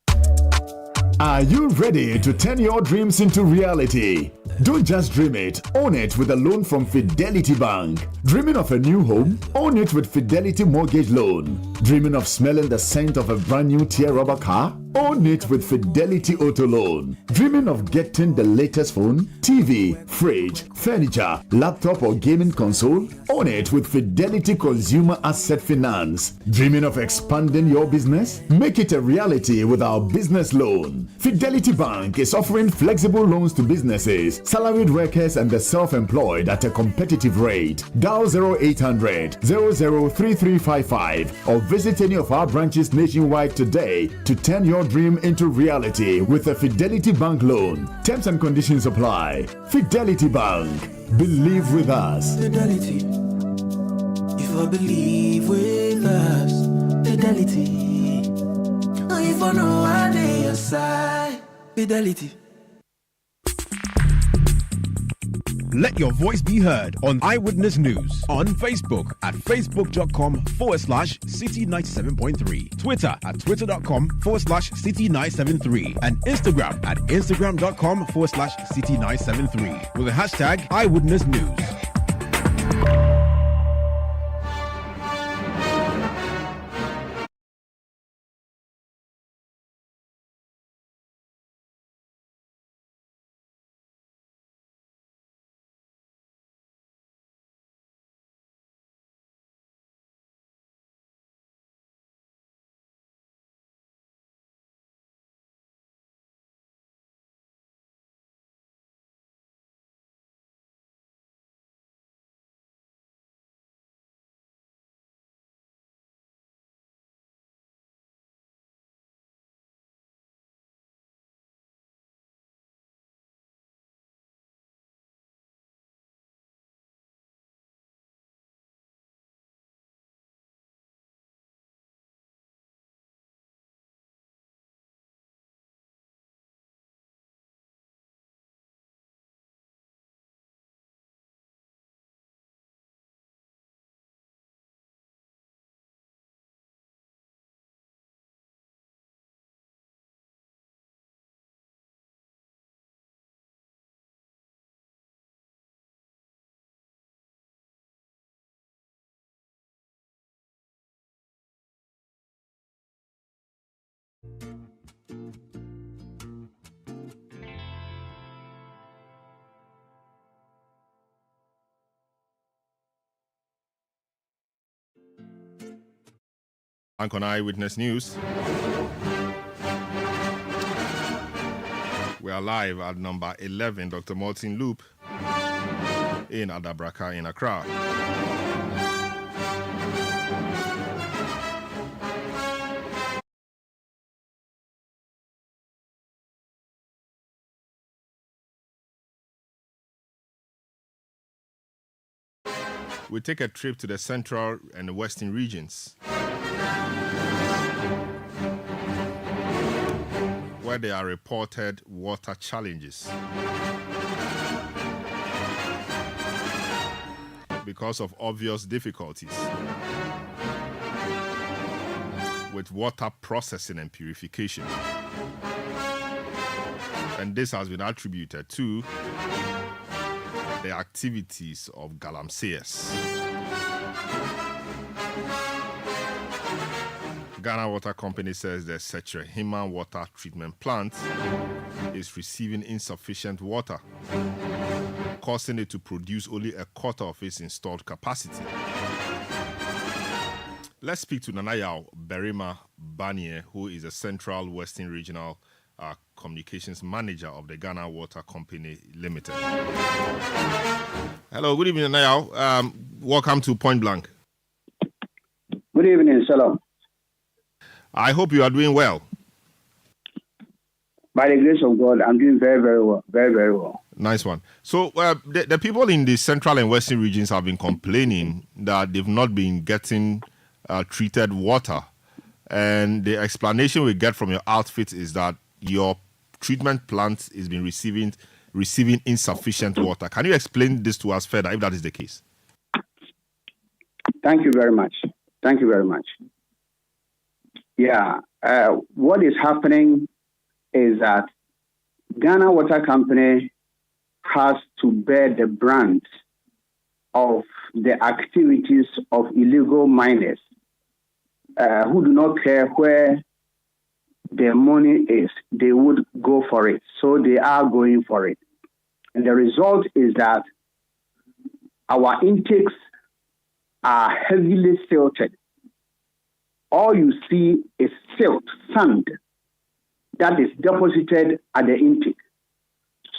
Are you ready to turn your dreams into reality? Don't just dream it, own it with a loan from Fidelity Bank. Dreaming of a new home? Own it with Fidelity Mortgage Loan. Dreaming of smelling the scent of a brand new tear rubber car? Own it with Fidelity Auto Loan. Dreaming of getting the latest phone, TV, fridge, furniture, laptop or gaming console? Own it with Fidelity Consumer Asset Finance. Dreaming of expanding your business? Make it a reality with our business loan. Fidelity Bank is offering flexible loans to businesses, salaried workers and the self-employed at a competitive rate. Dial 0800 003355 or visit any of our branches nationwide today to turn your dream into reality with a Fidelity Bank loan. Terms and conditions apply. Fidelity Bank. Believe with us. Fidelity. If I believe with us. Fidelity. If I know I day aside. Fidelity. Let your voice be heard on Eyewitness News on Facebook at facebook.com/City97.3, Twitter at twitter.com/City973, and Instagram at instagram.com/City973 with the hashtag Eyewitness News. Bank on Eyewitness News. We are live at number 11, Dr. Martin Loop in Adabraka in Accra. We take a trip to the central and the western regions, where there are reported water challenges because of obvious difficulties with water processing and purification. And this has been attributed to the activities of galamseyers. Ghana Water Company says the Citi water treatment plant is receiving insufficient water, causing it to produce only a quarter of its installed capacity. Let's speak to Nanayao Berima Banier, who is a Central Western Regional Communications Manager of the Ghana Water Company Limited. Hello, good evening, Nanayao. Welcome to Point Blank. Good evening, Shalom. I hope you are doing well. By the grace of God, I'm doing very, very well. Very, very well. Nice one. So the people in the central and western regions have been complaining that they've not been getting treated water. And the explanation we get from your outfit is that your treatment plant has been receiving insufficient water. Can you explain this to us further if that is the case? Thank you very much. Thank you very much. Yeah, what is happening is that Ghana Water Company has to bear the brunt of the activities of illegal miners who do not care where their money is. They would go for it. So they are going for it. And the result is that our intakes are heavily silted. All you see is silt, sand, that is deposited at the intake.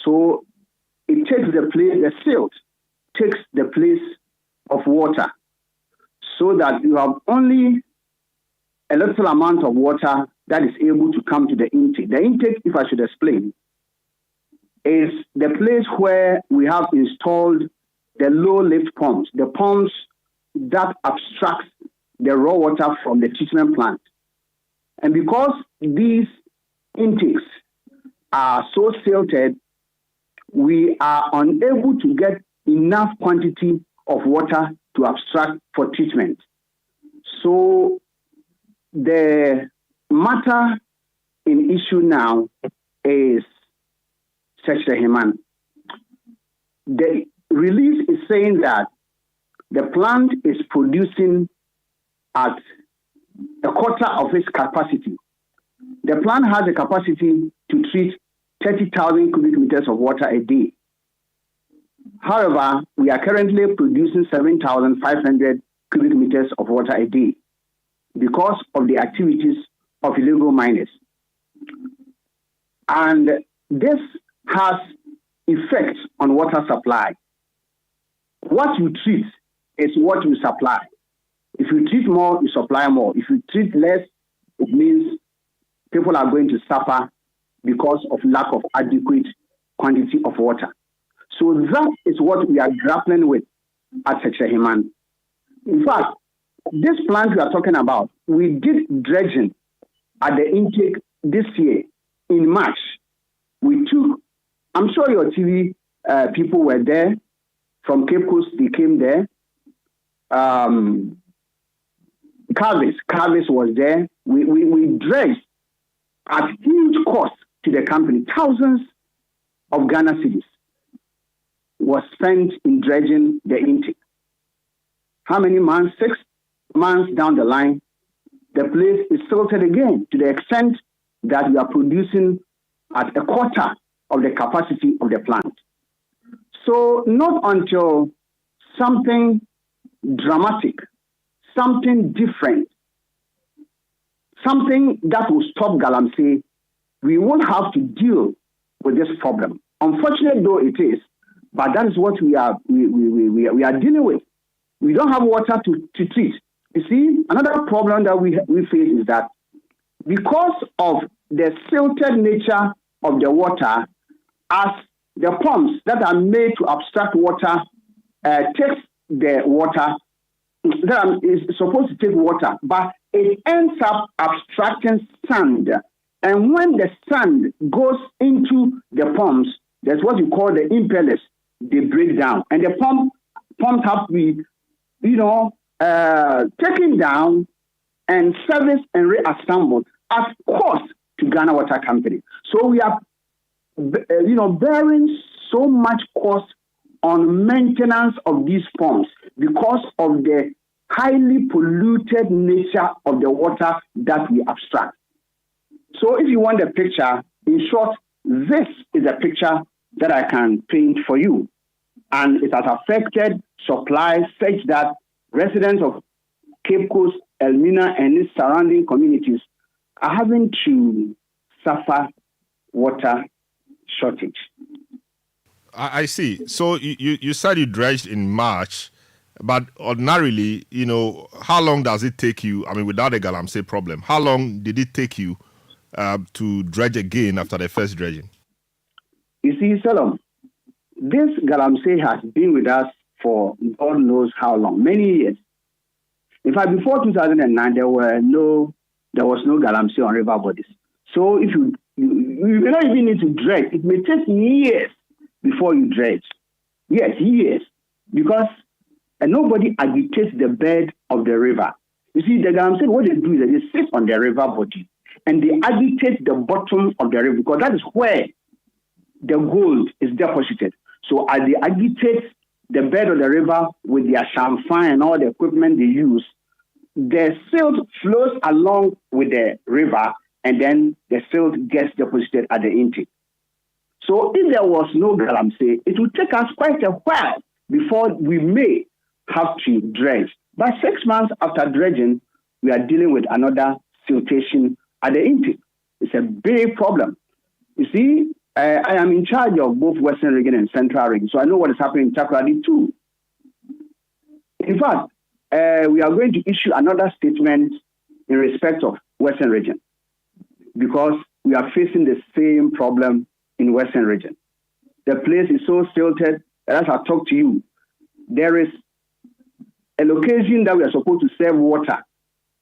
So it takes the place, the silt takes the place of water, so that you have only a little amount of water that is able to come to the intake. The intake, if I should explain, is the place where we have installed the low lift pumps, the pumps that abstract the raw water from the treatment plant. And because these intakes are so silted, we are unable to get enough quantity of water to abstract for treatment. So the matter in issue now is Citi. The release is saying that the plant is producing at a quarter of its capacity. The plant has a capacity to treat 30,000 cubic meters of water a day. However, we are currently producing 7,500 cubic meters of water a day because of the activities of illegal miners. And this has effects on water supply. What you treat is what you supply. If you treat more, you supply more. If you treat less, it means people are going to suffer because of lack of adequate quantity of water. So that is what we are grappling with at Citi. In fact, this plant we are talking about, we did dredging at the intake this year in March. We took, I'm sure your TV people were there. From Cape Coast, they came there. Carvis was there. We dredged at huge cost to the company. Thousands of Ghana cedis was spent in dredging the intake. How many months? 6 months down the line, the place is silted again to the extent that we are producing at a quarter of the capacity of the plant. So not until something dramatic, something different, something that will stop galamsey, we won't have to deal with this problem. Unfortunate though it is, but that is what we are dealing with. We don't have water to treat. You see, another problem that we face is that because of the silted nature of the water, as the pumps that are made to abstract water takes the water, that is supposed to take water, but it ends up abstracting sand. And when the sand goes into the pumps, that's what you call the impellers, they break down. And the pumps have to be, taken down and serviced and reassembled at cost to Ghana Water Company. So we are, bearing so much cost on maintenance of these pumps because of the highly polluted nature of the water that we abstract. So if you want a picture, in short, this is a picture that I can paint for you. And it has affected supply such that residents of Cape Coast, Elmina, and its surrounding communities are having to suffer water shortage. I see. So you said you dredged in March, but ordinarily, how long does it take you? I mean, without a Galamsey problem, how long did it take you to dredge again after the first dredging? You see, Salom, this Galamsey has been with us for God knows how long, many years. In fact, before 2009, there was no Galamsey on river bodies. So if you don't even need to dredge, it may take years before you dredge. Yes, years. Because nobody agitates the bed of the river. You see, the Galamsey, what they do is that they sit on the river body and they agitate the bottom of the river because that is where the gold is deposited. So as they agitate the bed of the river with their champagne and all the equipment they use, the silt flows along with the river and then the silt gets deposited at the intake. So if there was no Galamsey, it would take us quite a while before we may have to dredge. But 6 months after dredging, we are dealing with another siltation at the intake. It's a big problem. You see, I am in charge of both Western Region and Central Region, so I know what is happening in Takoradi too. In fact, we are going to issue another statement in respect of Western Region because we are facing the same problem in Western Region. The place is so silted, as I talked to you, there is a location that we are supposed to serve water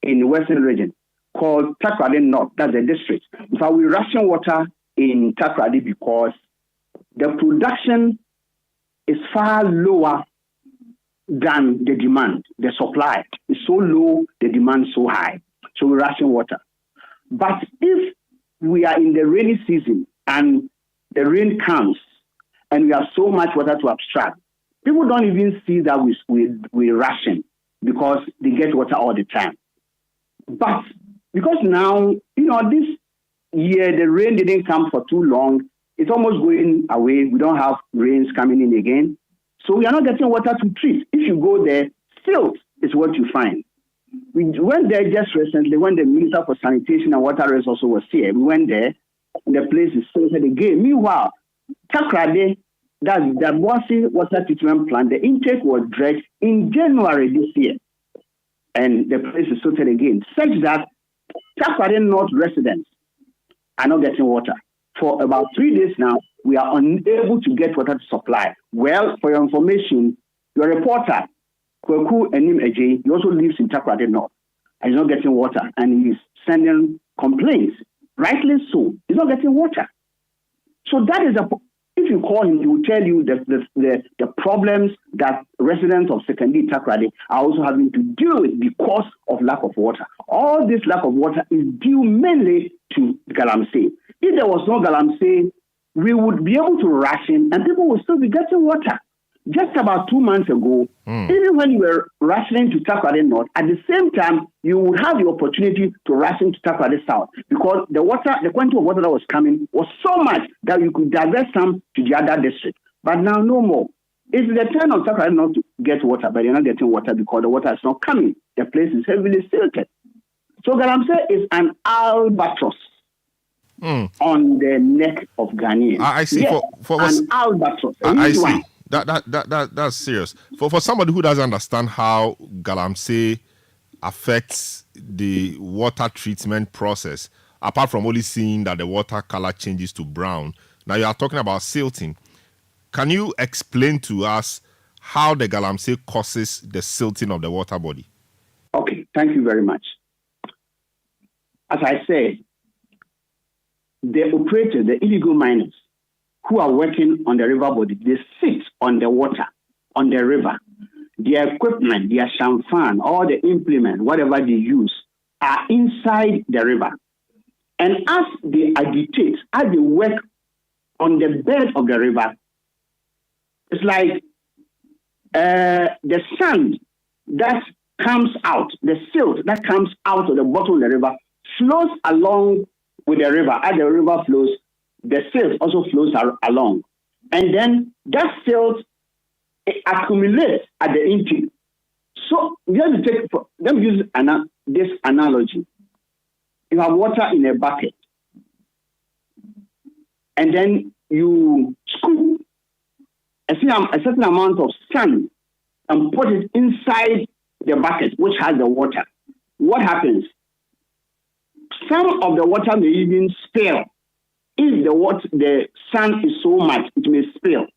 in the Western Region called Takoradi North, that's the district. In fact, we ration water in Takoradi because the production is far lower than the demand. The supply is so low, the demand so high. So we ration water. But if we are in the rainy season and the rain comes and we have so much water to abstract, people don't even see that we ration because they get water all the time. But because now, this year the rain didn't come for too long, it's almost going away. We don't have rains coming in again. So we are not getting water to treat. If you go there, silt is what you find. We went there just recently when the Minister for Sanitation and Water Resources was here. We went there and the place is silted again. Meanwhile, Takoradi, that's the Boise Water Treatment Plant, the intake was dredged in January this year. And the place is silted again, such that Takoradi North residents are not getting water. For about 3 days now, we are unable to get water to supply. Well, for your information, your reporter, Kweku Enim Eje, he also lives in Takoradi North. And he's not getting water. And he's sending complaints. Rightly so. He's not getting water. So that is if you call him, he will tell you the problems that residents of secondary Takoradi are also having to deal with because of lack of water. All this lack of water is due mainly to Galamsey. If there was no Galamsey, we would be able to ration and people would still be getting water. Just about 2 months ago, even when you were rationing to Takoradi North, at the same time, you would have the opportunity to ration to Takoradi South because the quantity of water that was coming was so much that you could divert some to the other district. But now, no more. It's the turn of Takoradi North to get water, but they're not getting water because the water is not coming. The place is heavily silted. So Galamsey is an albatross on the neck of Ghanaians. I see. Yes, an albatross. I see. That's serious. For somebody who doesn't understand how Galamsey affects the water treatment process, apart from only seeing that the water color changes to brown, now you are talking about silting. Can you explain to us how the galamsey causes the silting of the water body. Okay, thank you very much. As I said, the operators, the illegal miners who are working on the river body, they sit on the water, on the river. Their equipment, their champagne, all the implements, whatever they use, are inside the river. And as they agitate, as they work on the bed of the river, it's like the sand that comes out, the silt that comes out of the bottom of the river flows along with the river. As the river flows, the silt also flows along. And then that silt accumulates at the intake. So let me use this analogy. You have water in a bucket, and then you scoop a certain amount of sand and put it inside the bucket, which has the water. What happens? Some of the water may even spill. If the sand is so much, it may spill.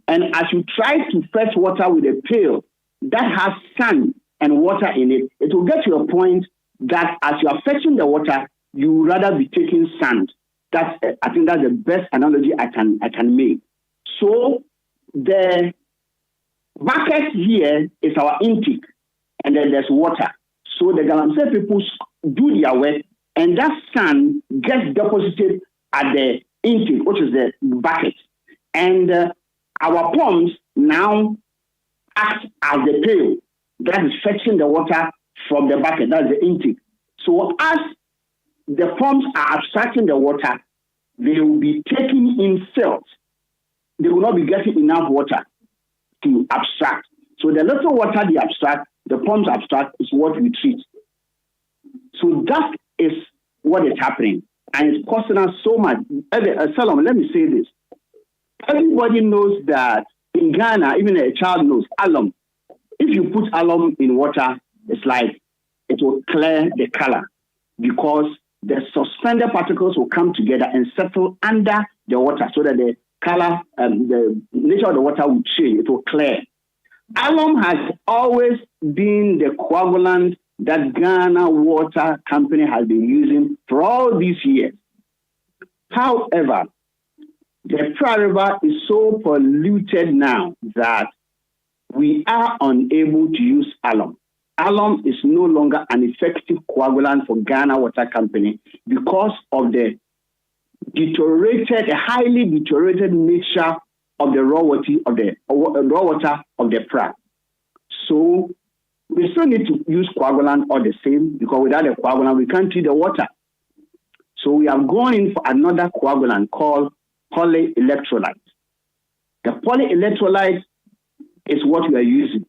And as you try to fetch water with a pail that has sand and water in it, it will get to a point that as you are fetching the water, you would rather be taking sand. I think that's the best analogy I can make. So the bucket here is our intake, and then there's water. So the galamsey people do their work, and that sand gets deposited at the intake, which is the bucket. And our pumps now act as the pail that is fetching the water from the bucket, that's the intake. So as the pumps are abstracting the water, they will be taking in silt. They will not be getting enough water to abstract. So the little water they abstract, the pumps abstract, is what we treat. So that is what is happening. And it's costing us so much. Solomon, let me say this. Everybody knows that in Ghana, even a child knows, alum. If you put alum in water, it's like it will clear the color because the suspended particles will come together and settle under the water so that the color, the nature of the water will change. It will clear. Alum has always been the coagulant that Ghana Water Company has been using for all these years. However, the Pra River is so polluted now that we are unable to use alum. Alum is no longer an effective coagulant for Ghana Water Company because of the highly deteriorated nature of the raw water of the Pra. So we still need to use coagulant all the same because without a coagulant we can't treat the water. So we have gone in for another coagulant called polyelectrolyte. The polyelectrolyte is what we are using.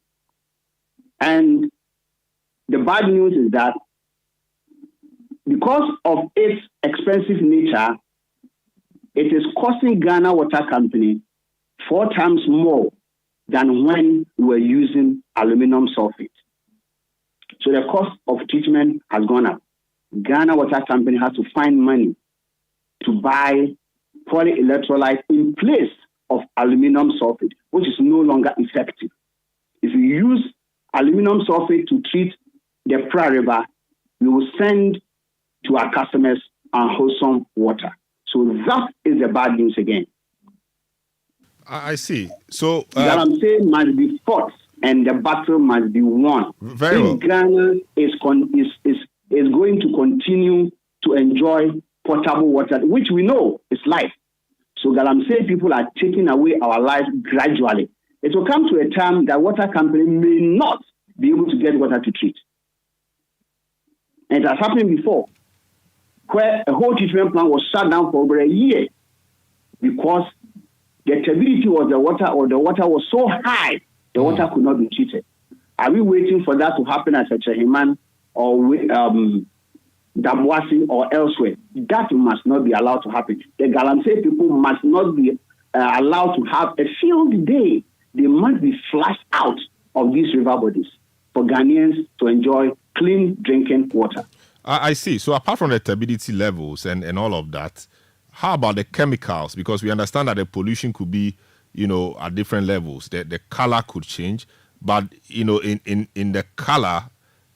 And the bad news is that because of its expensive nature, it is costing Ghana Water Company 4 times more than when we were using aluminum sulfate. So the cost of treatment has gone up. Ghana Water Company has to find money to buy polyelectrolyte in place of aluminum sulfate, which is no longer effective. If you use aluminum sulfate to treat the Pra River, we will send to our customers unwholesome water. So that is the bad news again. I see. So galamsey must be fought and the battle must be won. Very well. Ghana is going to continue to enjoy potable water, which we know is life. So galamsey people are taking away our lives gradually. It will come to a time that water company may not be able to get water to treat. And it has happened before, where a whole treatment plant was shut down for over a year because the turbidity of the water was so high, the water could not be treated. Are we waiting for that to happen at Chechehiman or Damwasi or elsewhere? That must not be allowed to happen. The galamsey people must not be allowed to have a field day. They must be flushed out of these river bodies for Ghanaians to enjoy clean drinking water. I see. So apart from the turbidity levels and all of that, how about the chemicals? Because we understand that the pollution could be at different levels. The color could change, but in the color,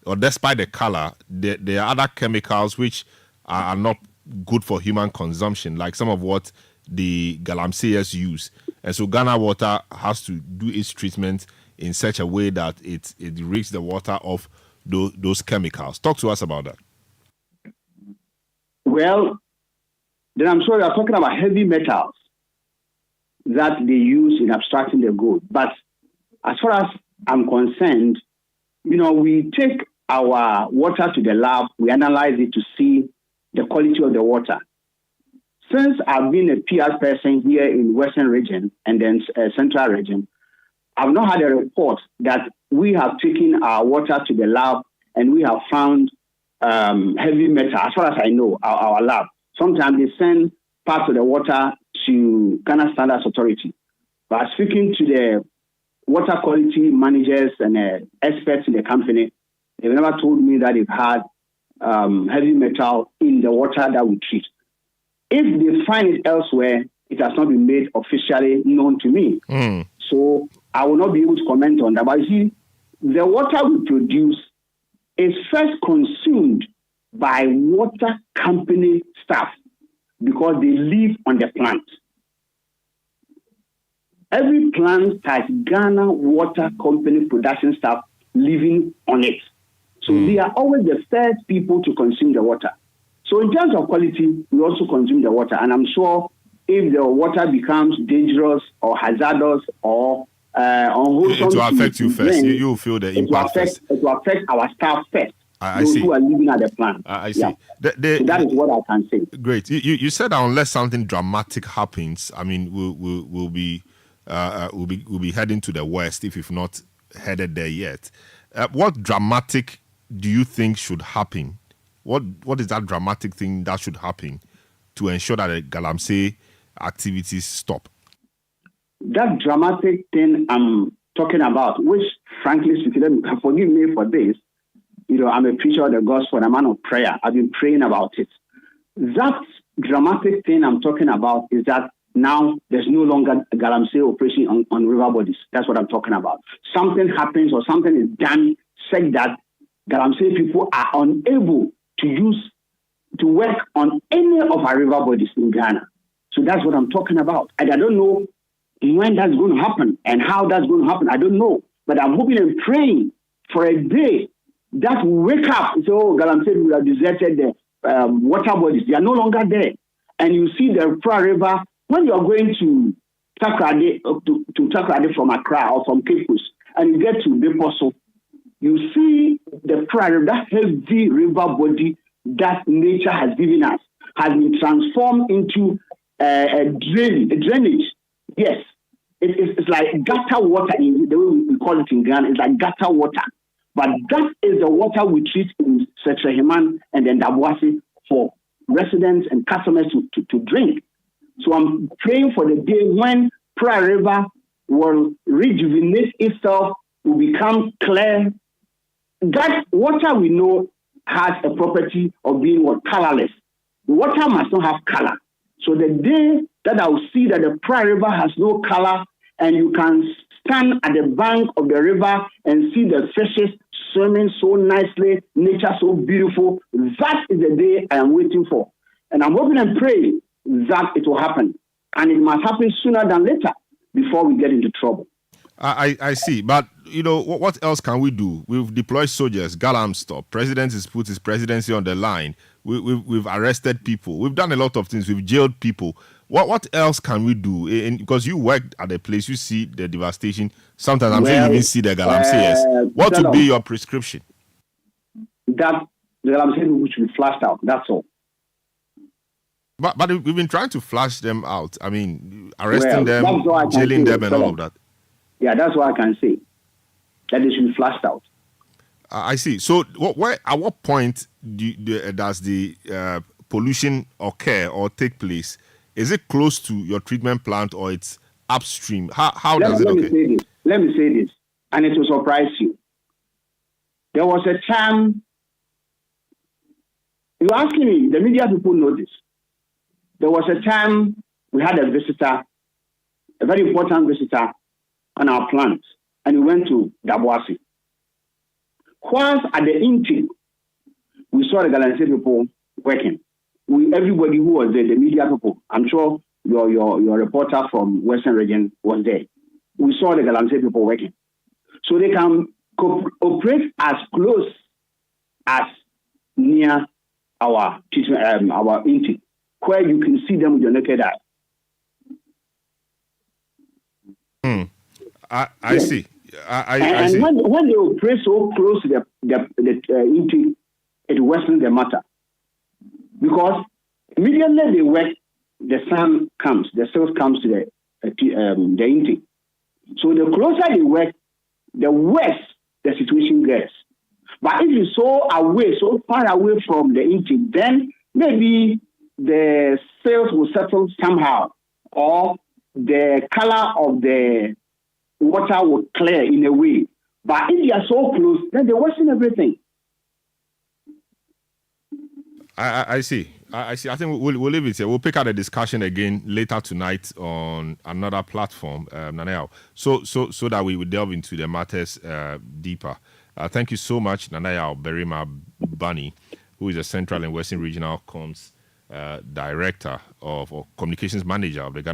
or despite the color, there are other chemicals which are not good for human consumption, like some of what the galamseyers use. And so Ghana Water has to do its treatment in such a way that it rids the water of those chemicals. Talk to us about that. Well, then I'm sure you're talking about heavy metals that they use in abstracting the gold. But as far as I'm concerned, we take our water to the lab, we analyze it to see the quality of the water. Since I've been a PR person here in Western region and then Central region, I've not had a report that we have taken our water to the lab and we have found heavy metal. As far as I know, our lab. Sometimes they send parts of the water to Ghana Standards Authority. But speaking to the water quality managers and experts in the company, they've never told me that they've had heavy metal in the water that we treat. If they find it elsewhere, it has not been made officially known to me. So I will not be able to comment on that. But you see, the water we produce is first consumed by water company staff because they live on the plant. Every plant has Ghana Water Company production staff living on it. So they are always the first people to consume the water. So in terms of quality, we also consume the water. And I'm sure if the water becomes dangerous or hazardous or unwholesome, it will affect you first. You will feel the impact first. It will affect our staff first. Those who are living at the plant. I see. Yeah. So that is what I can say. Great. You said that unless something dramatic happens, I mean, we'll be heading to the west if we've not headed there yet. What dramatic do you think should happen? What is that dramatic thing that should happen to ensure that the Galamsey activities stop? That dramatic thing I'm talking about, which frankly speaking, forgive me for this, I'm a preacher of the gospel, I'm a man of prayer. I've been praying about it. That dramatic thing I'm talking about is that now there's no longer a Galamsey operation on river bodies. That's what I'm talking about. Something happens or something is done such that Galamsey people are unable to work on any of our river bodies in Ghana. So that's what I'm talking about. And I don't know when that's going to happen and how that's going to happen. I don't know. But I'm hoping and praying for a day that will wake up and say, oh, Galamsey, we have deserted the water bodies. They are no longer there. And you see the Pra River, when you are going to Takrade, to Takrade from Accra or from Cape Coast, and you get to Beposo, you see the Pra River, that heavy river body that nature has given us, has been transformed into a drainage. Yes, it's like gutter water, in the way we call it in Ghana. It's like gutter water. But that is the water we treat in Setrehiman and then Dabuasi for residents and customers to drink. So I'm praying for the day when Pra River will rejuvenate itself, will become clear. That water we know has a property of being colorless. The water must not have color. So the day that I will see that the Pra River has no color and you can stand at the bank of the river and see the fishes swimming so nicely, nature so beautiful, that is the day I am waiting for. And I'm hoping and praying that it will happen. And it must happen sooner than later before we get into trouble. I see. But, what else can we do? We've deployed soldiers, Galam stop. President has put his presidency on the line. We've arrested people. We've done a lot of things. We've jailed people. What else can we do? Because you worked at a place, you see the devastation. Sometimes I'm sure you even see the Galamseyers. What would be your prescription? That the Galamseyers should be flushed out. That's all. But we've been trying to flush them out. I mean, arresting them, jailing them, and all of that. Yeah, that's what I can say. That they should be flushed out. I see. So, at what point does the pollution occur or take place? Is it close to your treatment plant or it's upstream? How does it occur? Let me say this, and it will surprise you. There was a time, you're asking me, the media people know this. There was a time we had a visitor, a very important visitor on our plant, and we went to Daboasi. Whilst at the intake, we saw the Galamsey people working. Everybody who was there, the media people, I'm sure your reporter from Western Region was there. We saw the Galamsey people working. So they can operate as close as near our intake, where you can see them with your naked eye. I see. I see. And when they operate so close to the intake, it worsens the matter. Because immediately they work, the sun comes, the sales comes to the intake. So the closer they work, the worse the situation gets. But if you're so far away from the intake, then maybe the sales will settle somehow, or the color of the water will clear in a way. But if you are so close, then they're worsen everything. I see. I think we'll leave it here. We'll pick up the discussion again later tonight on another platform, Nanayao, so that we will delve into the matters deeper. Thank you so much, Nanayao Berima Bani, who is the Central and Western Regional Comms Director or Communications Manager of the Ghana